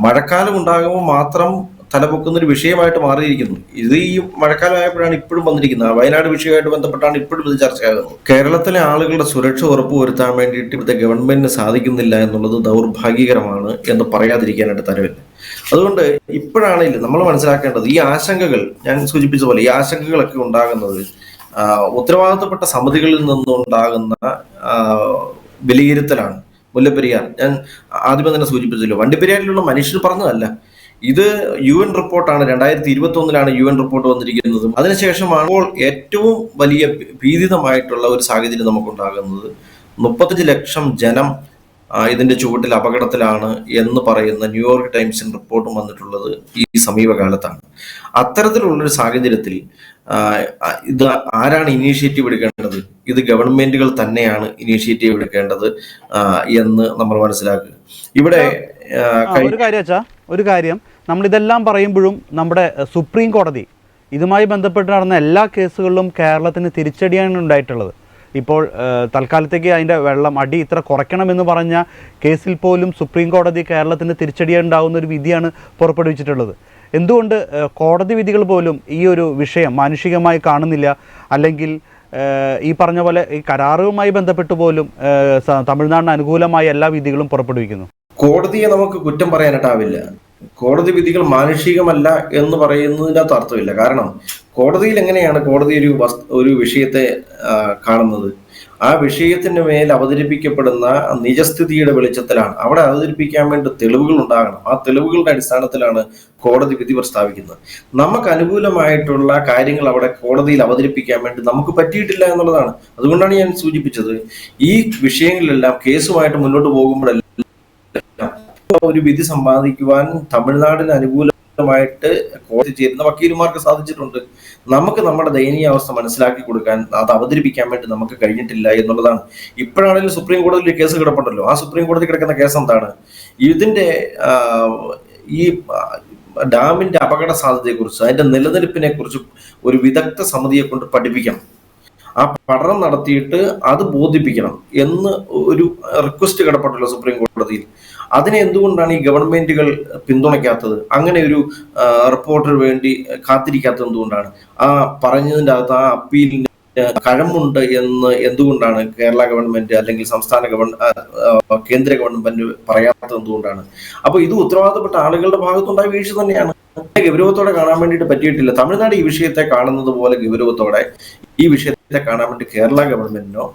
മഴക്കാലം ഉണ്ടാകുമ്പോൾ മാത്രം തലപൊക്കുന്ന ഒരു വിഷയമായിട്ട് മാറിയിരിക്കുന്നു. ഇത് ഈ മഴക്കാലമായപ്പോഴാണ് ഇപ്പോഴും വന്നിരിക്കുന്നത്. വയനാട് വിഷയമായിട്ട് ബന്ധപ്പെട്ടാണ് ഇപ്പോഴും ഇത് ചർച്ചയാകുന്നത്. കേരളത്തിലെ ആളുകളുടെ സുരക്ഷ ഉറപ്പുവരുത്താൻ വേണ്ടിയിട്ട് ഇവിടുത്തെ ഗവൺമെന്റിന് സാധിക്കുന്നില്ല എന്നുള്ളത് ദൗർഭാഗ്യകരമാണ് എന്ന് പറയാതിരിക്കാനായിട്ട് തരവില്ല. അതുകൊണ്ട് ഇപ്പോഴാണെങ്കിലും നമ്മൾ മനസ്സിലാക്കേണ്ടത് ഈ ആശങ്കകൾ, ഞാൻ സൂചിപ്പിച്ച പോലെ ഈ ആശങ്കകളൊക്കെ ഉണ്ടാകുന്നത് ഉത്തരവാദിത്തപ്പെട്ട സമിതികളിൽ നിന്നുണ്ടാകുന്ന വിലയിരുത്തലാണ്. മുല്ലപ്പെരിയാർ ഞാൻ ആദ്യമേ തന്നെ സൂചിപ്പിച്ചല്ലോ, വണ്ടിപ്പെരിയാറിലുള്ള മനുഷ്യർ പറഞ്ഞതല്ല. ഇത് UN റിപ്പോർട്ടാണ്. 2021 UN റിപ്പോർട്ട് വന്നിരിക്കുന്നതും അതിനുശേഷമാണ് ഏറ്റവും വലിയ ഭീതിതമായിട്ടുള്ള ഒരു സാഹചര്യം നമുക്കുണ്ടാകുന്നത്. 35 ലക്ഷം ജനം ഇതിന്റെ ചുവട്ടിൽ അപകടത്തിലാണ് എന്ന് പറയുന്ന ന്യൂയോർക്ക് ടൈംസിന്റെ റിപ്പോർട്ടും വന്നിട്ടുള്ളത് ഈ സമീപകാലത്താണ്. അത്തരത്തിലുള്ളൊരു സാഹചര്യത്തിൽ ഇത് ആരാണ് ഇനീഷ്യേറ്റീവ് എടുക്കേണ്ടത്? ഇത് ഗവൺമെന്റുകൾ തന്നെയാണ് ഇനീഷ്യേറ്റീവ് എടുക്കേണ്ടത് എന്ന് നമ്മൾ മനസ്സിലാക്കുക. ഇവിടെ ഒരു കാര്യം നമ്മളിതെല്ലാം പറയുമ്പോഴും നമ്മുടെ സുപ്രീം കോടതി ഇതുമായി ബന്ധപ്പെട്ട് നടന്ന എല്ലാ കേസുകളിലും കേരളത്തിന് തിരിച്ചടിയാണ് ഉണ്ടായിട്ടുള്ളത്. ഇപ്പോൾ തൽക്കാലത്തേക്ക് അതിൻ്റെ അടി ഇത്ര കുറയ്ക്കണമെന്ന് പറഞ്ഞ കേസിൽ പോലും സുപ്രീം കോടതി കേരളത്തിന് തിരിച്ചടിയുണ്ടാകുന്ന ഒരു വിധിയാണ് പുറപ്പെടുവിച്ചിട്ടുള്ളത്. എന്തുകൊണ്ട് കോടതി വിധികൾ പോലും ഈ ഒരു വിഷയം മാനുഷികമായി കാണുന്നില്ല? അല്ലെങ്കിൽ ഈ പറഞ്ഞ പോലെ ഈ കരാറുമായി ബന്ധപ്പെട്ട് പോലും തമിഴ്നാടിന് അനുകൂലമായ എല്ലാ വിധികളും പുറപ്പെടുവിക്കുന്നു. കോടതിയെ നമുക്ക് കുറ്റം പറയാനായിട്ടാവില്ല. കോടതി വിധികൾ മാനുഷികമല്ല എന്ന് പറയുന്നതിൻ്റെ അകത്ത് അർത്ഥമില്ല. കാരണം കോടതിയിൽ എങ്ങനെയാണ് കോടതി ഒരു വിഷയത്തെ കാണുന്നത്? ആ വിഷയത്തിന് മേൽ അവതരിപ്പിക്കപ്പെടുന്ന നിജസ്ഥിതിയുടെ വെളിച്ചത്തിലാണ്. അവിടെ അവതരിപ്പിക്കാൻ വേണ്ടി തെളിവുകൾ ഉണ്ടാകണം. ആ തെളിവുകളുടെ അടിസ്ഥാനത്തിലാണ് കോടതി വിധി പ്രസ്താവിക്കുന്നത്. നമുക്ക് അനുകൂലമായിട്ടുള്ള കാര്യങ്ങൾ അവിടെ കോടതിയിൽ അവതരിപ്പിക്കാൻ വേണ്ടി നമുക്ക് പറ്റിയിട്ടില്ല എന്നുള്ളതാണ്. അതുകൊണ്ടാണ് ഞാൻ സൂചിപ്പിച്ചത്, ഈ വിഷയങ്ങളിലെല്ലാം കേസുമായിട്ട് മുന്നോട്ട് പോകുമ്പോഴെല്ലാം ഒരു വിധി സമ്പാദിക്കുവാൻ തമിഴ്നാടിന് അനുകൂലമായിട്ട് കോടതി ചേരുന്ന വക്കീലുമാർക്ക് സാധിച്ചിട്ടുണ്ട്. നമുക്ക് നമ്മുടെ ദയനീയാവസ്ഥ മനസ്സിലാക്കി കൊടുക്കാൻ, അത് അവതരിപ്പിക്കാൻ വേണ്ടി നമുക്ക് കഴിഞ്ഞിട്ടില്ല എന്നുള്ളതാണ്. ഇപ്പോഴാണെങ്കിലും സുപ്രീം കോടതിയിൽ കേസ് കിടപ്പുണ്ടല്ലോ. ആ സുപ്രീം കോടതി കിടക്കുന്ന കേസ് എന്താണ്? ഇതിന്റെ ഈ ഡാമിന്റെ അപകട സാധ്യതയെക്കുറിച്ച്, അതിന്റെ നിലനിൽപ്പിനെ കുറിച്ച് ഒരു വിദഗ്ധ സമിതിയെ കൊണ്ട് പഠിപ്പിക്കണം. ആ പഠനം നടത്തിയിട്ട് അത് ബോധിപ്പിക്കണം എന്ന് ഒരു റിക്വസ്റ്റ് കിടപ്പുണ്ടല്ലോ സുപ്രീം കോടതിയിൽ. അതിനെ എന്തുകൊണ്ടാണ് ഈ ഗവൺമെന്റുകൾ പിന്തുണയ്ക്കാത്തത്? അങ്ങനെ ഒരു റിപ്പോർട്ടിന് വേണ്ടി കാത്തിരിക്കാത്തത് എന്തുകൊണ്ടാണ്? ആ പറഞ്ഞതിൻ്റെ അകത്ത് ആ അപ്പീലിന് കഴമ്പുണ്ട് എന്ന് എന്തുകൊണ്ടാണ് കേരള ഗവൺമെന്റ് അല്ലെങ്കിൽ കേന്ദ്ര ഗവൺമെന്റ് പറയാത്തത് എന്തുകൊണ്ടാണ്? അപ്പൊ ഇത് ഉത്തരവാദിത്തപ്പെട്ട ആളുകളുടെ ഭാഗത്തുണ്ടായ വീഴ്ച തന്നെയാണ്. ഗൗരവത്തോടെ കാണാൻ വേണ്ടിയിട്ട് പറ്റിയിട്ടില്ല. തമിഴ്നാട് ഈ വിഷയത്തെ കാണുന്നത് പോലെ ഗൗരവത്തോടെ ഈ വിഷയത്തെ കാണാൻ വേണ്ടി കേരള ഗവൺമെന്റിനോ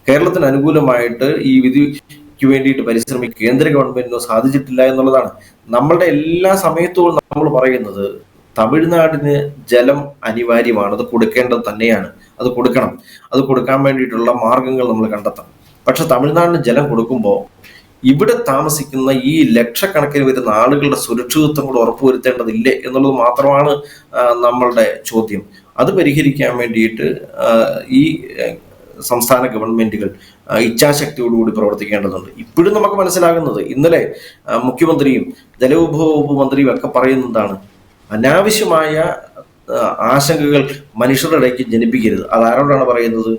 കേരളത്തിന് അനുകൂലമായിട്ട് ഈ വിധിക്ക് വേണ്ടിയിട്ട് പരിശ്രമിക്കുക കേന്ദ്ര ഗവൺമെന്റിനോ സാധിച്ചിട്ടില്ല എന്നുള്ളതാണ്. നമ്മളുടെ എല്ലാ സമയത്തും നമ്മൾ പറയുന്നത് തമിഴ്നാടിന് ജലം അനിവാര്യമാണ്, അത് കൊടുക്കേണ്ടത് തന്നെയാണ്, അത് കൊടുക്കണം. അത് കൊടുക്കാൻ വേണ്ടിയിട്ടുള്ള മാർഗങ്ങൾ നമ്മൾ കണ്ടെത്തണം. പക്ഷെ തമിഴ്നാടിന് ജലം കൊടുക്കുമ്പോൾ ഇവിടെ താമസിക്കുന്ന ഈ ലക്ഷക്കണക്കിന് വരുന്ന ആളുകളുടെ സുരക്ഷിതത്വം കൂടെ ഉറപ്പുവരുത്തേണ്ടതില്ലേ എന്നുള്ളത് മാത്രമാണ് നമ്മളുടെ ചോദ്യം. അത് പരിഹരിക്കാൻ വേണ്ടിയിട്ട് ഈ സംസ്ഥാന ഗവൺമെന്റുകൾ ഇച്ഛാശക്തിയോടുകൂടി പ്രവർത്തിക്കേണ്ടതുണ്ട്. ഇപ്പോഴും നമുക്ക് മനസ്സിലാകുന്നത്, ഇന്നലെ മുഖ്യമന്ത്രിയും ജലവിഭവ വകുപ്പ് മന്ത്രിയും ഒക്കെ പറയുന്നതാണ്, അനാവശ്യമായ ആശങ്കകൾ മനുഷ്യരുടെ ഇടയ്ക്ക് ജനിപ്പിക്കരുത്. അതാരോടാണ് പറയുന്നത്?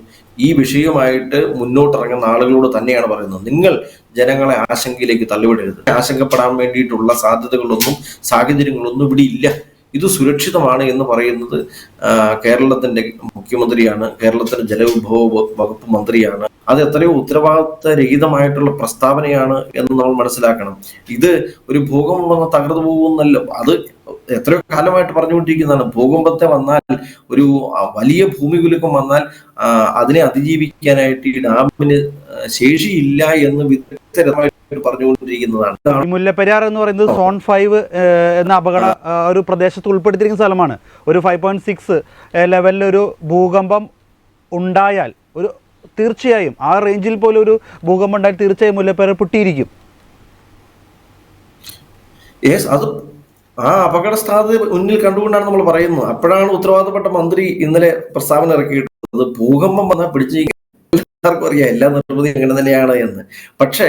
ഈ വിഷയവുമായിട്ട് മുന്നോട്ടിറങ്ങുന്ന ആളുകളോട് തന്നെയാണ് പറയുന്നത്. നിങ്ങൾ ജനങ്ങളെ ആശങ്കയിലേക്ക് തള്ളിവിടരുത്. ആശങ്കപ്പെടാൻ വേണ്ടിയിട്ടുള്ള സാധ്യതകളൊന്നും സാഹചര്യങ്ങളൊന്നും ഇവിടെ ഇല്ല. ഇത് സുരക്ഷിതമാണ് എന്ന് പറയുന്നത് കേരളത്തിന്റെ മുഖ്യമന്ത്രിയാണ്, കേരളത്തിന്റെ ജലവിഭവ വകുപ്പ് മന്ത്രിയാണ്. അത് എത്രയോ ഉത്തരവാദിത്തരഹിതമായിട്ടുള്ള പ്രസ്താവനയാണ് എന്ന് നമ്മൾ മനസ്സിലാക്കണം. ഇത് ഒരു ഭൂകമ്പം വന്ന് തകർന്നു പോകുന്നല്ലോ, അത് എത്രയോ കാലമായിട്ട് പറഞ്ഞുകൊണ്ടിരിക്കുന്നതാണ്. ഭൂകമ്പത്തെ വന്നാൽ, ഒരു വലിയ ഭൂമികുലുക്കം വന്നാൽ അതിനെ അതിജീവിക്കാനായിട്ട് ഈ ഡാമിന് ശേഷിയില്ല എന്ന് വിദഗ്ധരമായിട്ട് പറഞ്ഞുകൊണ്ടിരിക്കുന്നതാണ്. മുല്ലപ്പെരിയാർ എന്ന് പറയുന്നത് സോൺ 5 എന്ന അപകട ഒരു പ്രദേശത്ത് ഉൾപ്പെടുത്തിയിരിക്കുന്ന സ്ഥലമാണ്. ഒരു 5.6 ലെവലിലൊരു ഭൂകമ്പം ഉണ്ടായാൽ തീർച്ചയായും ആ റേഞ്ചിൽ പോലും ഒരു ഭൂകമ്പം ഉണ്ടായാൽ തീർച്ചയായും മുല്ലപ്പെരിയാർ പൊട്ടിയിരിക്കും. അത് ആ അപകട സാധ്യത മുന്നിൽ കണ്ടുകൊണ്ടാണ് നമ്മൾ പറയുന്നത്. അപ്പോഴാണ് ഉത്തരവാദിത്തപ്പെട്ട മന്ത്രി ഇന്നലെ പ്രസ്താവന ഇറക്കിയിട്ടുള്ളത്, ഭൂകമ്പം വന്നാൽ പിടിച്ചു എല്ലാവർക്കും അറിയാം എല്ലാ നിർമ്മിതി അങ്ങനെ തന്നെയാണ് എന്ന്. പക്ഷേ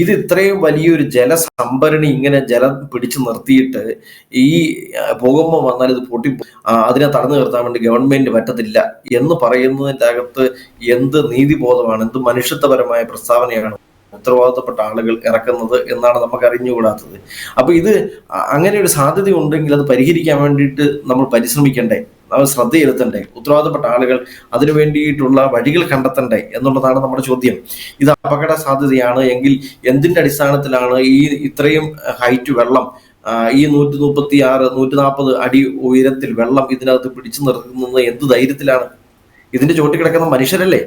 ഇത് ഇത്രയും വലിയൊരു ജലസംഭരണി ഇങ്ങനെ ജലം പിടിച്ചു നിർത്തിയിട്ട് ഈ ഭൂകമ്പം വന്നാൽ ഇത് പൊട്ടി അതിനെ തടഞ്ഞു നിർത്താൻ വേണ്ടി ഗവൺമെന്റ് പറ്റത്തില്ല എന്ന് പറയുന്നതിൻ്റെ അകത്ത് എന്ത് നീതിബോധമാണ്, എന്ത് മനുഷ്യത്വപരമായ പ്രസ്താവനയാണ് ഉത്തരവാദിത്തപ്പെട്ട ആളുകൾ ഇറക്കുന്നത് എന്നാണ് നമുക്ക് അറിഞ്ഞുകൂടാത്തത്. അപ്പൊ ഇത് അങ്ങനെ ഒരു സാധ്യത ഉണ്ടെങ്കിൽ അത് പരിഹരിക്കാൻ വേണ്ടിയിട്ട് നമ്മൾ പരിശ്രമിക്കണ്ടേ, നമ്മൾ ശ്രദ്ധ ചെലുത്തണ്ടേ, ഉത്തരവാദിത്തപ്പെട്ട ആളുകൾ അതിനു വേണ്ടിയിട്ടുള്ള വഴികൾ കണ്ടെത്തണ്ടേ എന്നുള്ളതാണ് നമ്മുടെ ചോദ്യം. ഇത് അപകട സാധ്യതയാണ് എങ്കിൽ എന്തിന്റെ അടിസ്ഥാനത്തിലാണ് ഈ ഇത്രയും ഹൈറ്റ് വെള്ളം, ഈ 136, 140 അടി ഉയരത്തിൽ വെള്ളം ഇതിനകത്ത് പിടിച്ചു നിർത്തുന്നത് എന്ത് ധൈര്യത്തിലാണ്? ഇതിന്റെ ചോട്ടിൽ കിടക്കുന്ന മനുഷ്യരല്ലേ?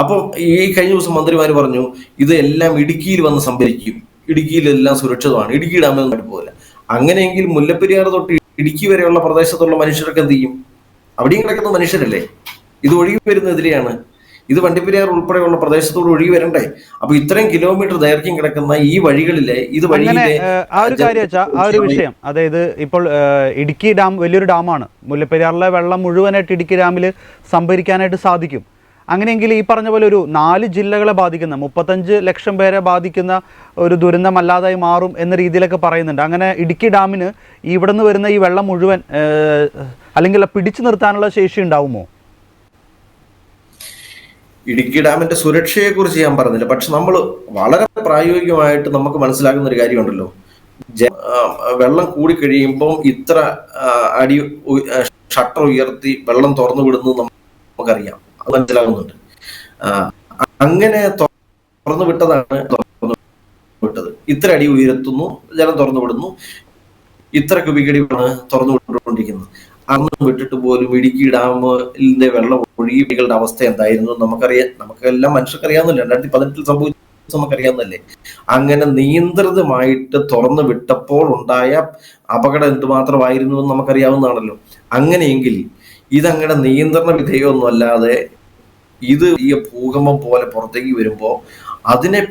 അപ്പം ഈ കഴിഞ്ഞ ദിവസം മന്ത്രിമാർ പറഞ്ഞു ഇത് എല്ലാം ഇടുക്കിയിൽ വന്ന് സംഭരിക്കും, ഇടുക്കിയിലെല്ലാം സുരക്ഷിതമാണ്, ഇടുക്കി ഡാമൊന്നും പോകില്ല. അങ്ങനെയെങ്കിൽ മുല്ലപ്പെരിയാർ തൊട്ട് ഇടുക്കി വരെയുള്ള പ്രദേശത്തുള്ള മനുഷ്യർക്ക് എന്ത് ചെയ്യും? അവിടെയും കിടക്കുന്ന മനുഷ്യരല്ലേ? ഇത് ഒഴുകി വരുന്നതിലെയാണ്. ഇത് വണ്ടിപ്പെരിയാർ ഉൾപ്പെടെയുള്ള പ്രദേശത്തോട് ഒഴുകി വരണ്ടേ? അപ്പൊ ഇത്രയും കിലോമീറ്റർ ദൈർഘ്യം കിടക്കുന്ന ഈ വഴികളിലെ അങ്ങനെ വഴിയിലെ ആ ഒരു കാര്യം വെച്ചാൽ ആ ഒരു വിഷയം, അതായത് ഇപ്പോൾ ഇടുക്കി ഡാം വലിയൊരു ഡാമാണ്. മുല്ലപ്പെരിയാറിലെ വെള്ളം മുഴുവനായിട്ട് ഇടുക്കി ഡാമിൽ സംഭരിക്കാനായിട്ട് സാധിക്കും. അങ്ങനെയെങ്കിൽ ഈ പറഞ്ഞ പോലെ ഒരു 4 ജില്ലകളെ ബാധിക്കുന്ന 35 ലക്ഷം പേരെ ബാധിക്കുന്ന ഒരു ദുരന്തമല്ലാതായി മാറും എന്ന രീതിയിലൊക്കെ പറയുന്നുണ്ട്. അങ്ങനെ ഇടുക്കി ഡാമിന് ഇവിടെ നിന്ന് വരുന്ന ഈ വെള്ളം മുഴുവൻ അല്ലെങ്കിൽ പിടിച്ചു നിർത്താനുള്ള ശേഷി ഉണ്ടാവുമോ? ഇടുക്കി ഡാമിന്റെ സുരക്ഷയെ കുറിച്ച് ഞാൻ പറഞ്ഞില്ല, പക്ഷെ നമ്മൾ വളരെ പ്രായോഗികമായിട്ട് നമുക്ക് മനസ്സിലാക്കുന്ന ഒരു കാര്യമുണ്ടല്ലോ, വെള്ളം കൂടിക്കഴിയുമ്പോൾ ഇത്ര അടി ഷട്ടർ ഉയർത്തി വെള്ളം തുറന്നു വിടുന്നു നമുക്കറിയാം, അത് മനസ്സിലാകുന്നുണ്ട്. അങ്ങനെ തുറന്നു വിട്ടതാണ് തുറന്നു വിട്ടത്. ഇത്ര അടി ഉയർത്തുന്നു, ജലം തുറന്നു വിടുന്നു, ഇത്ര ക്യൂബിക്കടിയാണ് തുറന്നു വിട്ടുകൊണ്ടിരിക്കുന്നത്. അന്ന് വിട്ടിട്ട് പോലും ഇടുക്കി ഡാമിന്റെ വെള്ളം ഒഴുകികളുടെ അവസ്ഥ എന്തായിരുന്നു നമുക്കറിയാം, നമുക്കെല്ലാം മനുഷ്യർക്കറിയാവുന്നില്ല. 2018 സംഭവിച്ച നമുക്കറിയാവുന്നല്ലേ. അങ്ങനെ നിയന്ത്രിതമായിട്ട് തുറന്നു വിട്ടപ്പോൾ ഉണ്ടായ അപകടം എന്തുമാത്രമായിരുന്നു എന്ന് നമുക്കറിയാവുന്നതാണല്ലോ. അങ്ങനെയെങ്കിൽ ഇതങ്ങനെ നിയന്ത്രണ വിധേയമൊന്നും അല്ലാതെ ഇത് ഈ ഭൂകമ്പം പോലെ പുറത്തേക്ക് വരുമ്പോൾ അതിനെ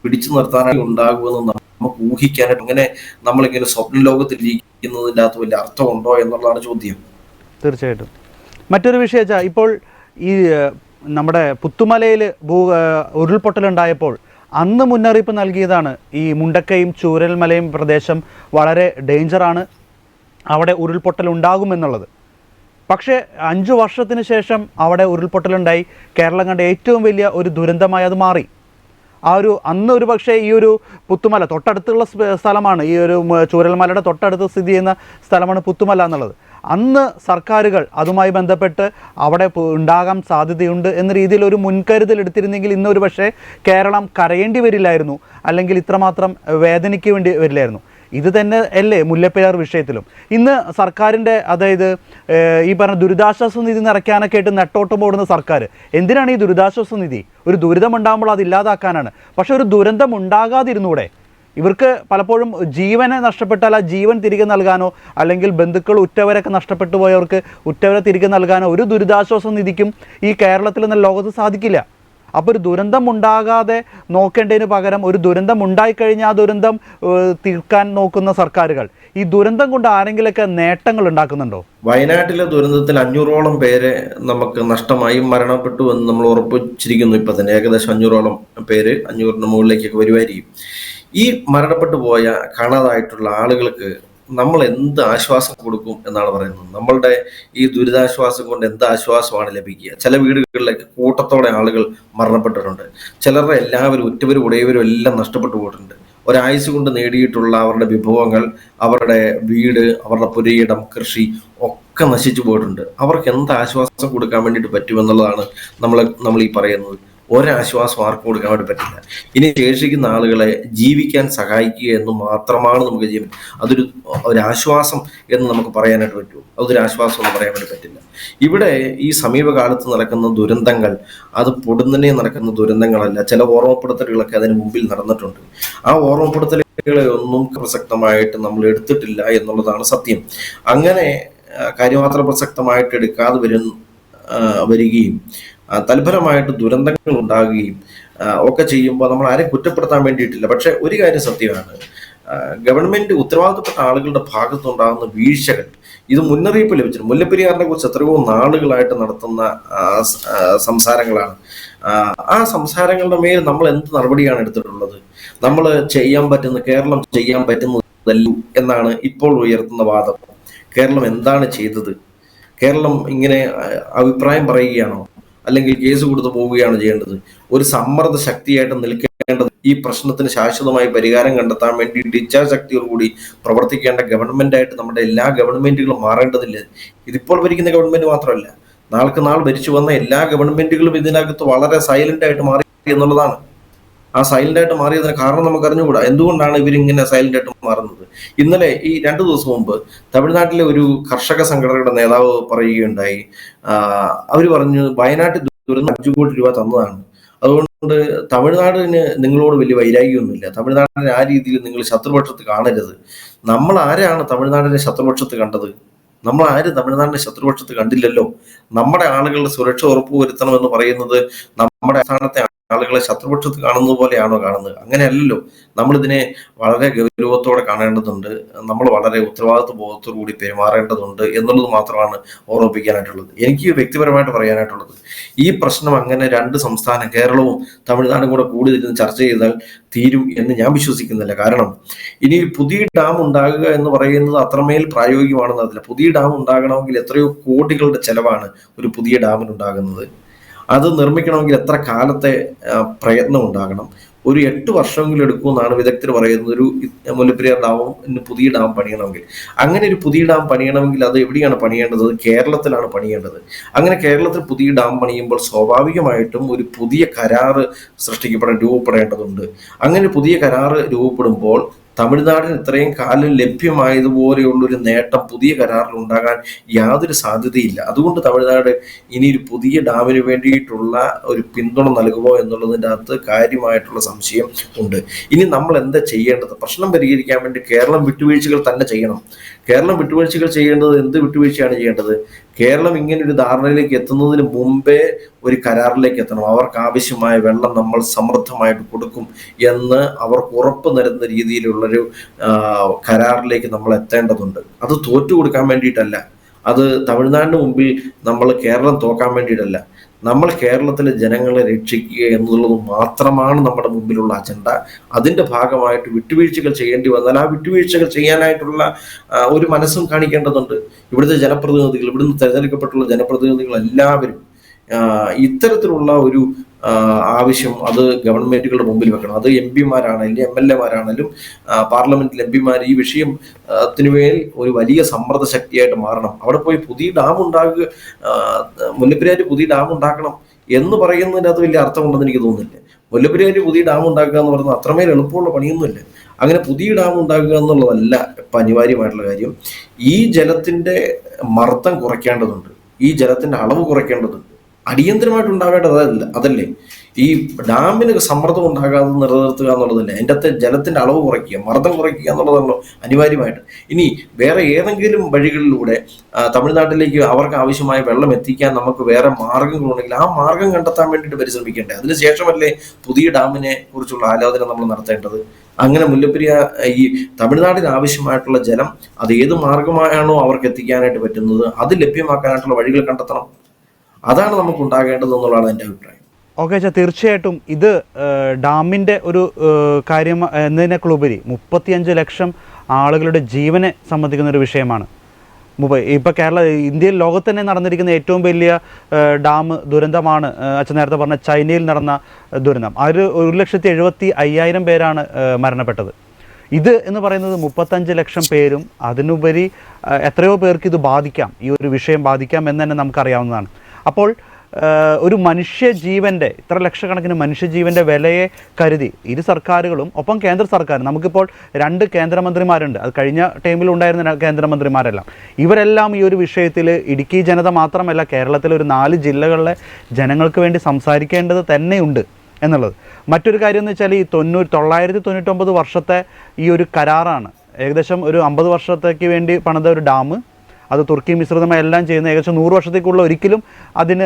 പിടിച്ചു നിർത്താനായി ഉണ്ടാകുമെന്ന് നമുക്ക് ഊഹിക്കാനായിട്ട് അങ്ങനെ നമ്മളിങ്ങനെ സ്വപ്ന ലോകത്തിലിരിക്കുന്നതിൻ്റെ അകത്ത് വലിയ അർത്ഥമുണ്ടോ എന്നുള്ളതാണ് ചോദ്യം. തീർച്ചയായിട്ടും. മറ്റൊരു വിഷയം വെച്ചാൽ ഇപ്പോൾ ഈ നമ്മുടെ പുത്തുമലയിൽ ഉരുൾപൊട്ടലുണ്ടായപ്പോൾ അന്ന് മുന്നറിയിപ്പ് നൽകിയതാണ് ഈ മുണ്ടക്കയും ചൂരൽമലയും പ്രദേശം വളരെ ഡേഞ്ചറാണ്, അവിടെ ഉരുൾപൊട്ടൽ ഉണ്ടാകുമെന്നുള്ളത്. പക്ഷേ 5 വർഷത്തിന് ശേഷം അവിടെ ഉരുൾപൊട്ടലുണ്ടായി. കേരളം കണ്ട ഏറ്റവും വലിയ ഒരു ദുരന്തമായി അത് മാറി. അന്ന് ഒരു പക്ഷേ ഈ ഒരു പുത്തുമല തൊട്ടടുത്തുള്ള സ്ഥലമാണ്, ഈ ഒരു ചൂരൽമലയുടെ തൊട്ടടുത്ത് സ്ഥിതി ചെയ്യുന്ന സ്ഥലമാണ് പുത്തുമല എന്നുള്ളത്. അന്ന് സർക്കാരുകൾ അതുമായി ബന്ധപ്പെട്ട് അവിടെ ഉണ്ടാകാൻ സാധ്യതയുണ്ട് എന്ന രീതിയിൽ ഒരു മുൻകരുതൽ എടുത്തിരുന്നെങ്കിൽ ഇന്നൊരു പക്ഷേ കേരളം കരയേണ്ടി വരില്ലായിരുന്നു, അല്ലെങ്കിൽ ഇത്രമാത്രം വേദനിക്കേണ്ടി വരില്ലായിരുന്നു. ഇത് തന്നെ അല്ലേ മുല്ലപ്പെരിയാർ വിഷയത്തിലും. ഇന്ന് സർക്കാരിൻ്റെ, അതായത് ഈ പറഞ്ഞ ദുരിതാശ്വാസ നിധി നിറയ്ക്കാനൊക്കെ ആയിട്ട് നെട്ടോട്ടം ഓടുന്ന സർക്കാർ എന്തിനാണ് ഈ ദുരിതാശ്വാസ നിധി? ഒരു ദുരിതം ഉണ്ടാകുമ്പോൾ അത് ഇല്ലാതാക്കാനാണ്. പക്ഷെ ഒരു ദുരന്തം ഉണ്ടാകാതിരുന്നൂടെ? ഇവർക്ക് പലപ്പോഴും ജീവനെ നഷ്ടപ്പെട്ടാൽ ആ ജീവൻ തിരികെ നൽകാനോ, അല്ലെങ്കിൽ ബന്ധുക്കൾ ഉറ്റവരൊക്കെ നഷ്ടപ്പെട്ടു പോയവർക്ക് ഉറ്റവരെ തിരികെ നൽകാനോ ഒരു ദുരിതാശ്വാസ നിധിക്കും ഈ കേരളത്തിൽ നിന്ന് ലോകത്ത് സാധിക്കില്ല. അപ്പോൾ ഒരു ദുരന്തം ഉണ്ടാകാതെ നോക്കേണ്ടതിന് പകരം ഒരു ദുരന്തം ഉണ്ടായിക്കഴിഞ്ഞാൽ ആ ദുരന്തം തീർക്കാൻ നോക്കുന്ന സർക്കാരുകൾ ഈ ദുരന്തം കൊണ്ട് ആരെങ്കിലൊക്കെ നേട്ടങ്ങൾ ഉണ്ടാക്കുന്നുണ്ടോ? വയനാട്ടിലെ ദുരന്തത്തിൽ 500ഓളം പേര് നമുക്ക് നഷ്ടമായി മരണപ്പെട്ടു എന്ന് നമ്മൾ ഉറപ്പിച്ചിരിക്കുന്നു. ഇപ്പൊ തന്നെ ഏകദേശം 500ഓളം പേര്, 500ന് മുകളിലേക്കൊക്കെ വരുമായിരിക്കും. ഈ മരണപ്പെട്ടു പോയ കാണാതായിട്ടുള്ള ആളുകൾക്ക് നമ്മൾ എന്ത് ആശ്വാസം കൊടുക്കും എന്നാണ് പറയുന്നത്. നമ്മളുടെ ഈ ദുരിതാശ്വാസം കൊണ്ട് എന്ത് ആശ്വാസമാണ് ലഭിക്കുക? ചില വീടുകളിലേക്ക് കൂട്ടത്തോടെ ആളുകൾ മരണപ്പെട്ടിട്ടുണ്ട്. ചിലരുടെ എല്ലാവരും ഉറ്റവരും ഉടയവരും എല്ലാം നഷ്ടപ്പെട്ടു പോയിട്ടുണ്ട്. ഒരായുസ് കൊണ്ട് നേടിയിട്ടുള്ള അവരുടെ വിഭവങ്ങൾ, അവരുടെ വീട്, അവരുടെ പുരയിടം, കൃഷി ഒക്കെ നശിച്ചു പോയിട്ടുണ്ട്. അവർക്ക് എന്ത് ആശ്വാസം കൊടുക്കാൻ വേണ്ടിയിട്ട് പറ്റുമെന്നുള്ളതാണ് നമ്മൾ ഈ പറയുന്നത്. ഒരാശ്വാസം ആർക്കും കൊടുക്കാൻ വേണ്ടി പറ്റില്ല. ഇനി ശേഷിക്കുന്ന ആളുകളെ ജീവിക്കാൻ സഹായിക്കുക എന്ന് മാത്രമാണ് നമുക്ക് ജീവൻ. ഒരാശ്വാസം എന്ന് നമുക്ക് പറയാനായിട്ട് പറ്റുമോ? അതൊരു ആശ്വാസം എന്ന് പറയാൻ വേണ്ടി പറ്റില്ല. ഇവിടെ ഈ സമീപകാലത്ത് നടക്കുന്ന ദുരന്തങ്ങൾ അത് പൊടുന്നനെ നടക്കുന്ന ദുരന്തങ്ങളല്ല. ചില ഓർമ്മപ്പെടുത്തലുകളൊക്കെ അതിന് മുമ്പിൽ നടന്നിട്ടുണ്ട്. ആ ഓർമ്മപ്പെടുത്തലുകളെ ഒന്നും പ്രസക്തമായിട്ട് നമ്മൾ എടുത്തിട്ടില്ല എന്നുള്ളതാണ് സത്യം. അങ്ങനെ കാര്യമാത്ര പ്രസക്തമായിട്ട് എടുക്കാതെ വരികയും തൽഫലമായിട്ട് ദുരന്തങ്ങൾ ഉണ്ടാകുകയും ഒക്കെ ചെയ്യുമ്പോൾ നമ്മൾ ആരെയും കുറ്റപ്പെടുത്താൻ വേണ്ടിയിട്ടില്ല. പക്ഷെ ഒരു കാര്യം സത്യമാണ്, ഗവൺമെന്റ് ഉത്തരവാദിത്തപ്പെട്ട ആളുകളുടെ ഭാഗത്തുണ്ടാകുന്ന വീഴ്ചകൾ, ഇത് മുന്നറിയിപ്പ് ലഭിച്ചിട്ടുണ്ട്. മുല്ലപ്പെരിയാറിനെ കുറിച്ച് എത്രയോ നാളുകളായിട്ട് നടത്തുന്ന സംസാരങ്ങളാണ്. ആ സംസാരങ്ങളുടെ മേൽ നമ്മൾ എന്ത് നടപടിയാണ് എടുത്തിട്ടുള്ളത്? നമ്മൾ കേരളം ചെയ്യാൻ പറ്റുന്നതല്ല എന്നാണ് ഇപ്പോൾ ഉയർത്തുന്ന വാദം. കേരളം എന്താണ് ചെയ്തത്? കേരളം ഇങ്ങനെ അഭിപ്രായം പറയുകയാണോ, അല്ലെങ്കിൽ കേസ് കൊടുത്ത് പോവുകയാണ് ചെയ്യേണ്ടത്? ഒരു സമ്മർദ്ദ ശക്തിയായിട്ട് നിൽക്കേണ്ടത്, ഈ പ്രശ്നത്തിന് ശാശ്വതമായി പരിഹാരം കണ്ടെത്താൻ വേണ്ടി ഇച്ഛാശക്തിയോടുകൂടി പ്രവർത്തിക്കേണ്ട ഗവൺമെന്റായിട്ട് നമ്മുടെ എല്ലാ ഗവൺമെന്റുകളും മാറേണ്ടതില്ല. ഇതിപ്പോൾ ഭരിക്കുന്ന ഗവൺമെന്റ് മാത്രമല്ല, നാൾക്ക് നാൾ ഭരിച്ചു വന്ന എല്ലാ ഗവൺമെന്റുകളും ഇതിനകത്ത് വളരെ സൈലന്റ് ആയിട്ട് മാറി എന്നുള്ളതാണ്. ആ സൈലന്റ് ആയിട്ട് മാറിയതിന് കാരണം നമുക്ക് അറിഞ്ഞുകൂടാ. എന്തുകൊണ്ടാണ് ഇവരിങ്ങനെ സൈലന്റ് ആയിട്ട് മാറുന്നത്? ഇന്നലെ ഈ 2 ദിവസം മുമ്പ് തമിഴ്നാട്ടിലെ ഒരു കർഷക സംഘടനയുടെ നേതാവ് പറയുകയുണ്ടായി. അവർ പറഞ്ഞു, വയനാട്ടിൽ ദുരന്തം 5 കോടി രൂപ തന്നതാണ്, അതുകൊണ്ട് തമിഴ്നാടിന് നിങ്ങളോട് വലിയ വൈരാഗ്യമൊന്നുമില്ല, തമിഴ്നാടിനെ ആ രീതിയിൽ നിങ്ങൾ ശത്രുപക്ഷത്ത് കാണരുത്. നമ്മൾ ആരാണ് തമിഴ്നാടിനെ ശത്രുപക്ഷത്ത് കണ്ടത്? നമ്മൾ ആരും തമിഴ്നാടിനെ ശത്രുപക്ഷത്ത് കണ്ടില്ലല്ലോ. നമ്മുടെ ആളുകളുടെ സുരക്ഷ ഉറപ്പുവരുത്തണമെന്ന് പറയുന്നത് നമ്മുടെ സ്ഥാനത്തെ ആളുകളെ ശത്രുപക്ഷത്ത് കാണുന്നത് പോലെയാണോ കാണുന്നത്? അങ്ങനെയല്ലല്ലോ. നമ്മളിതിനെ വളരെ ഗൗരവത്തോടെ കാണേണ്ടതുണ്ട്. നമ്മൾ വളരെ ഉത്തരവാദിത്വ ബോധത്തോടു കൂടി പെരുമാറേണ്ടതുണ്ട് എന്നുള്ളത് മാത്രമാണ് ഓർമ്മിപ്പിക്കാനായിട്ടുള്ളത്. എനിക്ക് വ്യക്തിപരമായിട്ട് പറയാനായിട്ടുള്ളത്, ഈ പ്രശ്നം അങ്ങനെ രണ്ട് സംസ്ഥാനം കേരളവും തമിഴ്നാടും കൂടെ കൂടി ഇരുന്ന് ചർച്ച ചെയ്താൽ തീരും എന്ന് ഞാൻ വിശ്വസിക്കുന്നില്ല. കാരണം ഇനി പുതിയ ഡാം ഉണ്ടാകുക എന്ന് പറയുന്നത് അത്രമേൽ പ്രായോഗികമാണെന്ന് അതില്ല. പുതിയ ഡാം ഉണ്ടാകണമെങ്കിൽ എത്രയോ കോടികളുടെ ചെലവാണ് ഒരു പുതിയ ഡാമിന് ഉണ്ടാകുന്നത്. അത് നിർമ്മിക്കണമെങ്കിൽ എത്ര കാലത്തെ പ്രയത്നം ഉണ്ടാകണം. ഒരു 8 വർഷമെങ്കിലും എടുക്കുമെന്നാണ് വിദഗ്ധർ പറയുന്നത് ഒരു മുല്ലപ്പെരിയാർ ഡാമും പുതിയ ഡാം പണിയണമെങ്കിൽ. അങ്ങനെ ഒരു പുതിയ ഡാം പണിയണമെങ്കിൽ അത് എവിടെയാണ് പണിയേണ്ടത്? കേരളത്തിലാണ് പണിയേണ്ടത്. അങ്ങനെ കേരളത്തിൽ പുതിയ ഡാം പണിയുമ്പോൾ സ്വാഭാവികമായിട്ടും ഒരു പുതിയ കരാറ് രൂപപ്പെടേണ്ടതുണ്ട്. അങ്ങനെ പുതിയ കരാറ് രൂപപ്പെടുമ്പോൾ തമിഴ്നാടിന് ഇത്രയും കാലം ലഭ്യമായതുപോലെയുള്ളൊരു നേട്ടം പുതിയ കരാറിൽ ഉണ്ടാകാൻ യാതൊരു സാധ്യതയില്ല. അതുകൊണ്ട് തമിഴ്നാട് ഇനി ഒരു പുതിയ ഡാമിന് വേണ്ടിയിട്ടുള്ള ഒരു പിന്തുണ നൽകുമോ എന്നുള്ളതിൻ്റെ അകത്ത് കാര്യമായിട്ടുള്ള സംശയം ഉണ്ട്. ഇനി നമ്മൾ എന്താ ചെയ്യേണ്ടത്? പ്രശ്നം പരിഹരിക്കാൻ വേണ്ടി കേരളം വിട്ടുവീഴ്ചകൾ തന്നെ ചെയ്യണം. കേരളം വിട്ടുവീഴ്ചകൾ ചെയ്യേണ്ടത് എന്ത് വിട്ടുവീഴ്ചയാണ് ചെയ്യേണ്ടത്? കേരളം ഇങ്ങനെ ഒരു ധാരണയിലേക്ക് എത്തുന്നതിന് മുമ്പേ ഒരു കരാറിലേക്ക് എത്തണം. അവർക്ക് ആവശ്യമായ വെള്ളം നമ്മൾ സമൃദ്ധമായിട്ട് കൊടുക്കും എന്ന് അവർക്ക് ഉറപ്പ് നൽകുന്ന രീതിയിലുള്ളൊരു കരാറിലേക്ക് നമ്മൾ എത്തേണ്ടതുണ്ട്. അത് തോറ്റു കൊടുക്കാൻ വേണ്ടിയിട്ടല്ല, അത് തമിഴ്നാടിന് മുമ്പിൽ നമ്മൾ കേരളം തോക്കാൻ വേണ്ടിയിട്ടല്ല, നമ്മൾ കേരളത്തിലെ ജനങ്ങളെ രക്ഷിക്കുക എന്നുള്ളത് മാത്രമാണ് നമ്മുടെ മുമ്പിലുള്ള അജണ്ട. അതിൻ്റെ ഭാഗമായിട്ട് വിട്ടുവീഴ്ചകൾ ചെയ്യേണ്ടി വന്നാൽ ആ വിട്ടുവീഴ്ചകൾ ചെയ്യാനായിട്ടുള്ള ഒരു മനസ്സും കാണിക്കേണ്ടതുണ്ട്. ഇവിടുത്തെ ജനപ്രതിനിധികൾ, ഇവിടുന്ന് തിരഞ്ഞെടുക്കപ്പെട്ടുള്ള ജനപ്രതിനിധികൾ എല്ലാവരും ഇത്തരത്തിലുള്ള ഒരു ആവശ്യം അത് ഗവൺമെന്റുകളുടെ മുമ്പിൽ വെക്കണം. അത് MP-മാരാണെങ്കിലും MLA-മാരാണെങ്കിലും പാർലമെന്റിൽ MP-മാർ ഈ വിഷയത്തിനുമേൽ ഒരു വലിയ സമ്മർദ്ദ ശക്തിയായിട്ട് മാറണം. അവിടെ പോയി പുതിയ ഡാം ഉണ്ടാകുക, മുല്ലപ്പെരിയാർ പുതിയ ഡാം ഉണ്ടാക്കണം എന്ന് പറയുന്നതിൻ്റെ അത് വലിയ അർത്ഥമുണ്ടെന്ന് എനിക്ക് തോന്നുന്നില്ല. മുല്ലപ്പെരിയാർ പുതിയ ഡാം ഉണ്ടാക്കുക എന്ന് പറയുന്നത് അത്രമേൽ എളുപ്പമുള്ള പണിയൊന്നുമില്ല. അങ്ങനെ പുതിയ ഡാം ഉണ്ടാക്കുക എന്നുള്ളതല്ല ഇപ്പം അനിവാര്യമായിട്ടുള്ള കാര്യം. ഈ ജലത്തിൻ്റെ മർദ്ദം കുറയ്ക്കേണ്ടതുണ്ട്, ഈ ജലത്തിൻ്റെ അളവ് കുറയ്ക്കേണ്ടതുണ്ട്. അടിയന്തരമായിട്ട് ഉണ്ടാവേണ്ടത് അതല്ലേ ഈ ഡാമിന് സമ്മർദ്ദം ഉണ്ടാകാതെ നിലനിർത്തുക എന്നുള്ളതല്ലേ. അതിൻ്റെ അകത്തെ ജലത്തിൻ്റെ അളവ് കുറയ്ക്കുക, മർദ്ദം കുറയ്ക്കുക എന്നുള്ളതാണല്ലോ അനിവാര്യമായിട്ട്. ഇനി വേറെ ഏതെങ്കിലും വഴികളിലൂടെ തമിഴ്നാട്ടിലേക്ക് അവർക്ക് ആവശ്യമായ വെള്ളം എത്തിക്കാൻ നമുക്ക് വേറെ മാർഗങ്ങളുണ്ടെങ്കിൽ ആ മാർഗം കണ്ടെത്താൻ വേണ്ടിയിട്ട് പരിശ്രമിക്കേണ്ടത്. അതിനുശേഷമല്ലേ പുതിയ ഡാമിനെ കുറിച്ചുള്ള ആലോചന നമ്മൾ നടത്തേണ്ടത്. അങ്ങനെ മുല്ലപ്പെരിയാർ ഈ തമിഴ്നാടിന് ആവശ്യമായിട്ടുള്ള ജലം അത് ഏത് മാർഗമായാണോ അവർക്ക് എത്തിക്കാനായിട്ട് പറ്റുന്നത് അത് ലഭ്യമാക്കാനായിട്ടുള്ള വഴികൾ കണ്ടെത്തണം. അതാണ് നമുക്ക് ഉണ്ടാകേണ്ടത് എന്നുള്ളതാണ് എൻ്റെ അഭിപ്രായം. ഓക്കെ അച്ഛാ, തീർച്ചയായിട്ടും ഇത് ഡാമിൻ്റെ ഒരു കാര്യം എന്നതിനേക്കാളുപരി 35 ലക്ഷം ആളുകളുടെ ജീവനെ സംബന്ധിക്കുന്ന ഒരു വിഷയമാണ്. ഇപ്പോൾ ഇന്ത്യയിൽ ലോകത്ത് തന്നെ നടന്നിരിക്കുന്ന ഏറ്റവും വലിയ ഡാം ദുരന്തമാണ് അച്ഛൻ നേരത്തെ പറഞ്ഞ ചൈനയിൽ നടന്ന ദുരന്തം. 1,70,50,000 പേരാണ് മരണപ്പെട്ടത്. ഇത് എന്ന് പറയുന്നത് 35 ലക്ഷം പേരും അതിനുപരി എത്രയോ പേർക്ക് ഇത് ബാധിക്കാം, ഈ ഒരു വിഷയം ബാധിക്കാം എന്ന് തന്നെ നമുക്കറിയാവുന്നതാണ്. അപ്പോൾ ഒരു മനുഷ്യജീവൻ്റെ, ഇത്ര ലക്ഷക്കണക്കിന് മനുഷ്യജീവൻ്റെ വിലയെ കരുതി ഇരു സർക്കാരുകളും ഒപ്പം കേന്ദ്ര സർക്കാർ, നമുക്കിപ്പോൾ 2 കേന്ദ്രമന്ത്രിമാരുണ്ട്, അത് കഴിഞ്ഞ ടൈമിൽ ഉണ്ടായിരുന്ന കേന്ദ്രമന്ത്രിമാരെല്ലാം, ഇവരെല്ലാം ഈ ഒരു വിഷയത്തിൽ ഇടുക്കി ജനത മാത്രമല്ല കേരളത്തിലെ ഒരു 4 ജില്ലകളിലെ ജനങ്ങൾക്ക് വേണ്ടി സംസാരിക്കേണ്ടത് തന്നെയുണ്ട് എന്നുള്ളത്. മറ്റൊരു കാര്യം എന്ന് വെച്ചാൽ ഈ 999 വർഷത്തെ ഈ ഒരു കരാറാണ്. ഏകദേശം ഒരു 50 വർഷത്തേക്ക് വേണ്ടി പണിത ഒരു ഡാം, അത് തുർക്കി മിശ്രിതമായി എല്ലാം ചെയ്യുന്ന ഏകദേശം 100 വർഷത്തേക്കുള്ള ഒരിക്കലും അതിന്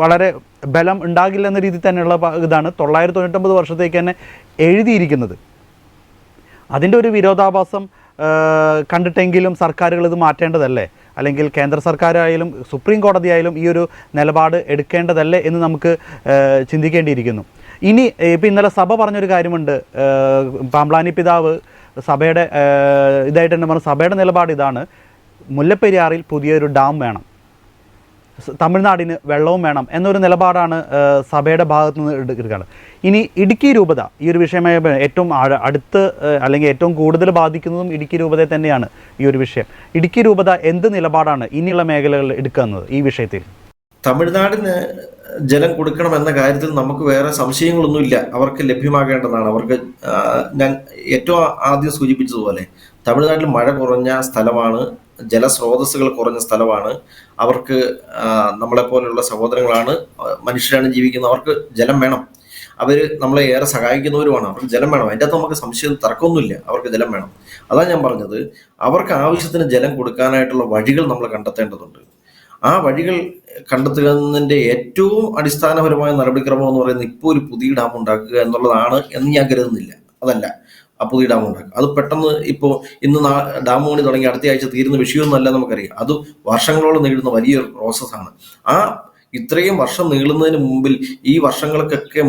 വളരെ ബലം ഉണ്ടാകില്ല എന്ന രീതിയിൽ തന്നെയുള്ള ഇതാണ് 999 വർഷത്തേക്ക് തന്നെ എഴുതിയിരിക്കുന്നത്. അതിൻ്റെ ഒരു വിരോധാഭാസം കണ്ടിട്ടെങ്കിലും സർക്കാരുകൾ ഇത് മാറ്റേണ്ടതല്ലേ, അല്ലെങ്കിൽ കേന്ദ്ര സർക്കാരായാലും സുപ്രീം കോടതിയായാലും ഈ ഒരു നിലപാട് എടുക്കേണ്ടതല്ലേ എന്ന് നമുക്ക് ചിന്തിക്കേണ്ടിയിരിക്കുന്നു. ഇനി ഇപ്പം ഇന്നലെ സഭ പറഞ്ഞൊരു കാര്യമുണ്ട്, പാമ്പ്ലാനി പിതാവ് സഭയുടെ ഇതായിട്ട് തന്നെ പറഞ്ഞു, സഭയുടെ നിലപാട് ഇതാണ്, മുല്ലപ്പെരിയാറിൽ പുതിയൊരു ഡാം വേണം, തമിഴ്നാടിന് വെള്ളവും വേണം എന്നൊരു നിലപാടാണ് സഭയുടെ ഭാഗത്തു നിന്ന് എടുക്കുന്നത്. ഇനി ഇടുക്കി രൂപത ഈ ഒരു വിഷയമായി ഏറ്റവും അടുത്ത് അല്ലെങ്കിൽ ഏറ്റവും കൂടുതൽ ബാധിക്കുന്നതും ഇടുക്കി രൂപതയെ തന്നെയാണ് ഈ ഒരു വിഷയം. ഇടുക്കി രൂപത എന്ത് നിലപാടാണ് ഇനിയുള്ള മേഖലകളിൽ എടുക്കുന്നത് ഈ വിഷയത്തിൽ? തമിഴ്നാടിന് ജലം കൊടുക്കണം എന്ന കാര്യത്തിൽ നമുക്ക് വേറെ സംശയങ്ങളൊന്നുമില്ല. അവർക്ക് ലഭ്യമാകേണ്ടതാണ്. അവർക്ക് ഞാൻ ഏറ്റവും ആദ്യം സൂചിപ്പിച്ചതുപോലെ തമിഴ്നാട്ടിൽ മഴ കുറഞ്ഞ സ്ഥലമാണ്, ജലസ്രോതസ്സുകൾ കുറഞ്ഞ സ്ഥലമാണ്. അവർക്ക് നമ്മളെപ്പോലെയുള്ള സഹോദരങ്ങളാണ്, മനുഷ്യരാണ് ജീവിക്കുന്നത്, അവർക്ക് ജലം വേണം. അവർ നമ്മളെ ഏറെ സഹായിക്കുന്നവരുമാണ്. അവർക്ക് ജലം വേണം, അതിൻ്റെ അകത്ത് നമുക്ക് സംശയം തർക്കമൊന്നുമില്ല, അവർക്ക് ജലം വേണം. അതാണ് ഞാൻ പറഞ്ഞത്, അവർക്ക് ആവശ്യത്തിന് ജലം കൊടുക്കാനായിട്ടുള്ള വഴികൾ നമ്മൾ കണ്ടെത്തേണ്ടതുണ്ട്. ആ വഴികൾ കണ്ടെത്തുന്നതിൻ്റെ ഏറ്റവും അടിസ്ഥാനപരമായ നടപടിക്രമം എന്ന് പറയുന്നത് ഇപ്പോൾ ഒരു പുതിയ ഡാം ഉണ്ടാക്കുക എന്നുള്ളതാണ് എന്ന് ഞാൻ കരുതുന്നില്ല. അതല്ല ആ പുതിയ ഡാം ഉണ്ടാക്കുക, അത് പെട്ടെന്ന് ഇപ്പോൾ ഇന്ന് ഡാം പണി തുടങ്ങി അടുത്ത ആഴ്ച തീരുന്ന വിഷയമൊന്നുമല്ല, നമുക്കറിയാം. അത് വർഷങ്ങളോളം നീളുന്ന വലിയൊരു പ്രോസസ്സാണ്. ആ ഇത്രയും വർഷം നീളുന്നതിന് മുമ്പിൽ ഈ വർഷങ്ങൾക്കൊക്കെ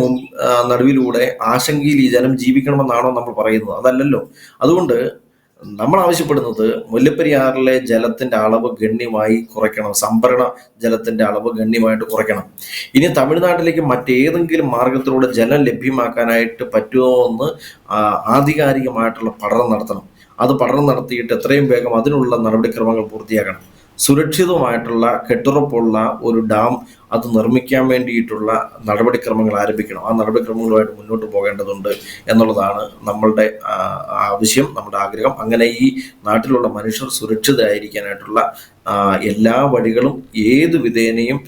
നടുവിലൂടെ ആശങ്കയിൽ ഈ ജനം ജീവിക്കണമെന്നാണോ നമ്മൾ പറയുന്നത്? അതല്ലല്ലോ. അതുകൊണ്ട് നമ്മൾ ആവശ്യപ്പെടുന്നത് മുല്ലപ്പെരിയാറിലെ ജലത്തിന്റെ അളവ് ഗണ്യമായി കുറയ്ക്കണം, സംഭരണ ജലത്തിന്റെ അളവ് ഗണ്യമായിട്ട് കുറയ്ക്കണം. ഇനി തമിഴ്നാട്ടിലേക്ക് മറ്റേതെങ്കിലും മാർഗത്തിലൂടെ ജലം ലഭ്യമാക്കാനായിട്ട് പറ്റുമോ എന്ന് ആധികാരികമായിട്ടുള്ള പഠനം നടത്തണം. അത് പഠനം നടത്തിയിട്ട് എത്രയും വേഗം അതിനുള്ള നടപടിക്രമങ്ങൾ പൂർത്തിയാക്കണം. സുരക്ഷിതമായിട്ടുള്ള കെട്ടുറപ്പുള്ള ഒരു ഡാം അത് നിർമ്മിക്കാൻ വേണ്ടിയിട്ടുള്ള നടപടിക്രമങ്ങൾ ആരംഭിക്കണം. ആ നടപടിക്രമങ്ങളുമായിട്ട് മുന്നോട്ട് പോകേണ്ടതുണ്ട് എന്നുള്ളതാണ് നമ്മളുടെ ആവശ്യം, നമ്മുടെ ആഗ്രഹം. അങ്ങനെ ഈ നാട്ടിലുള്ള മനുഷ്യർ സുരക്ഷിതരായിരിക്കാനായിട്ടുള്ള എല്ലാ വഴികളും ഏത് വിധേനയും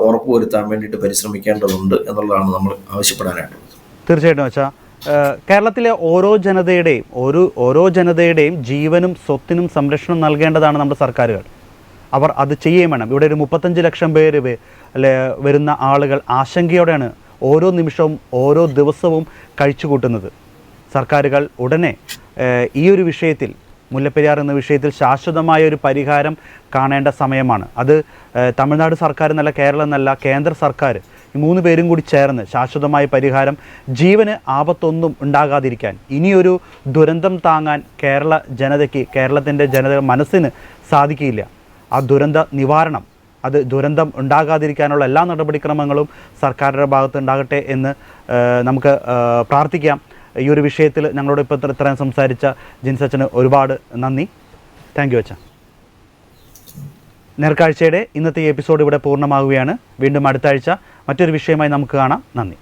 ഉറപ്പുവരുത്താൻ വേണ്ടിയിട്ട് പരിശ്രമിക്കേണ്ടതുണ്ട് എന്നുള്ളതാണ് നമ്മൾ ആവശ്യപ്പെടാനായിട്ടുള്ളത്. തീർച്ചയായിട്ടും വെച്ചാൽ കേരളത്തിലെ ഓരോ ജനതയുടെയും ജീവനും സ്വത്തിനും സംരക്ഷണം നൽകേണ്ടതാണ് നമ്മുടെ സർക്കാരുകൾ. അവർ അത് ചെയ്യുകയും വേണം. ഇവിടെ ഒരു 35 ലക്ഷം പേര് വരുന്ന ആളുകൾ ആശങ്കയോടെയാണ് ഓരോ നിമിഷവും ഓരോ ദിവസവും കഴിച്ചുകൂട്ടുന്നത്. സർക്കാരുകൾ ഉടനെ ഈ ഒരു വിഷയത്തിൽ, മുല്ലപ്പെരിയാർ എന്ന വിഷയത്തിൽ ശാശ്വതമായ ഒരു പരിഹാരം കാണേണ്ട സമയമാണ്. അത് തമിഴ്നാട് സർക്കാർ എന്നല്ല, കേരളം എന്നല്ല, കേന്ദ്ര സർക്കാർ, ഈ 3 പേരും കൂടി ചേർന്ന് ശാശ്വതമായ പരിഹാരം, ജീവന് ആപത്തൊന്നും ഉണ്ടാകാതിരിക്കാൻ, ഇനിയൊരു ദുരന്തം താങ്ങാൻ കേരളത്തിൻ്റെ ജനത മനസ്സിന് സാധിക്കില്ല. ആ ദുരന്ത നിവാരണം, അത് ദുരന്തം ഉണ്ടാകാതിരിക്കാനുള്ള എല്ലാ നടപടിക്രമങ്ങളും സർക്കാരിൻ്റെ ഭാഗത്ത് ഉണ്ടാകട്ടെ എന്ന് നമുക്ക് പ്രാർത്ഥിക്കാം. ഈ ഒരു വിഷയത്തിൽ ഞങ്ങളോട് ഇപ്പോൾ ഇത്രയും സംസാരിച്ച ജിൻസച്ചന് ഒരുപാട് നന്ദി. താങ്ക് യു അച്ഛ. നേർക്കാഴ്ചയുടെ ഇന്നത്തെ ഈ എപ്പിസോഡ് ഇവിടെ പൂർണ്ണമാവുകയാണ്. വീണ്ടും അടുത്ത ആഴ്ച മറ്റൊരു വിഷയമായി നമുക്ക് കാണാം. നന്ദി.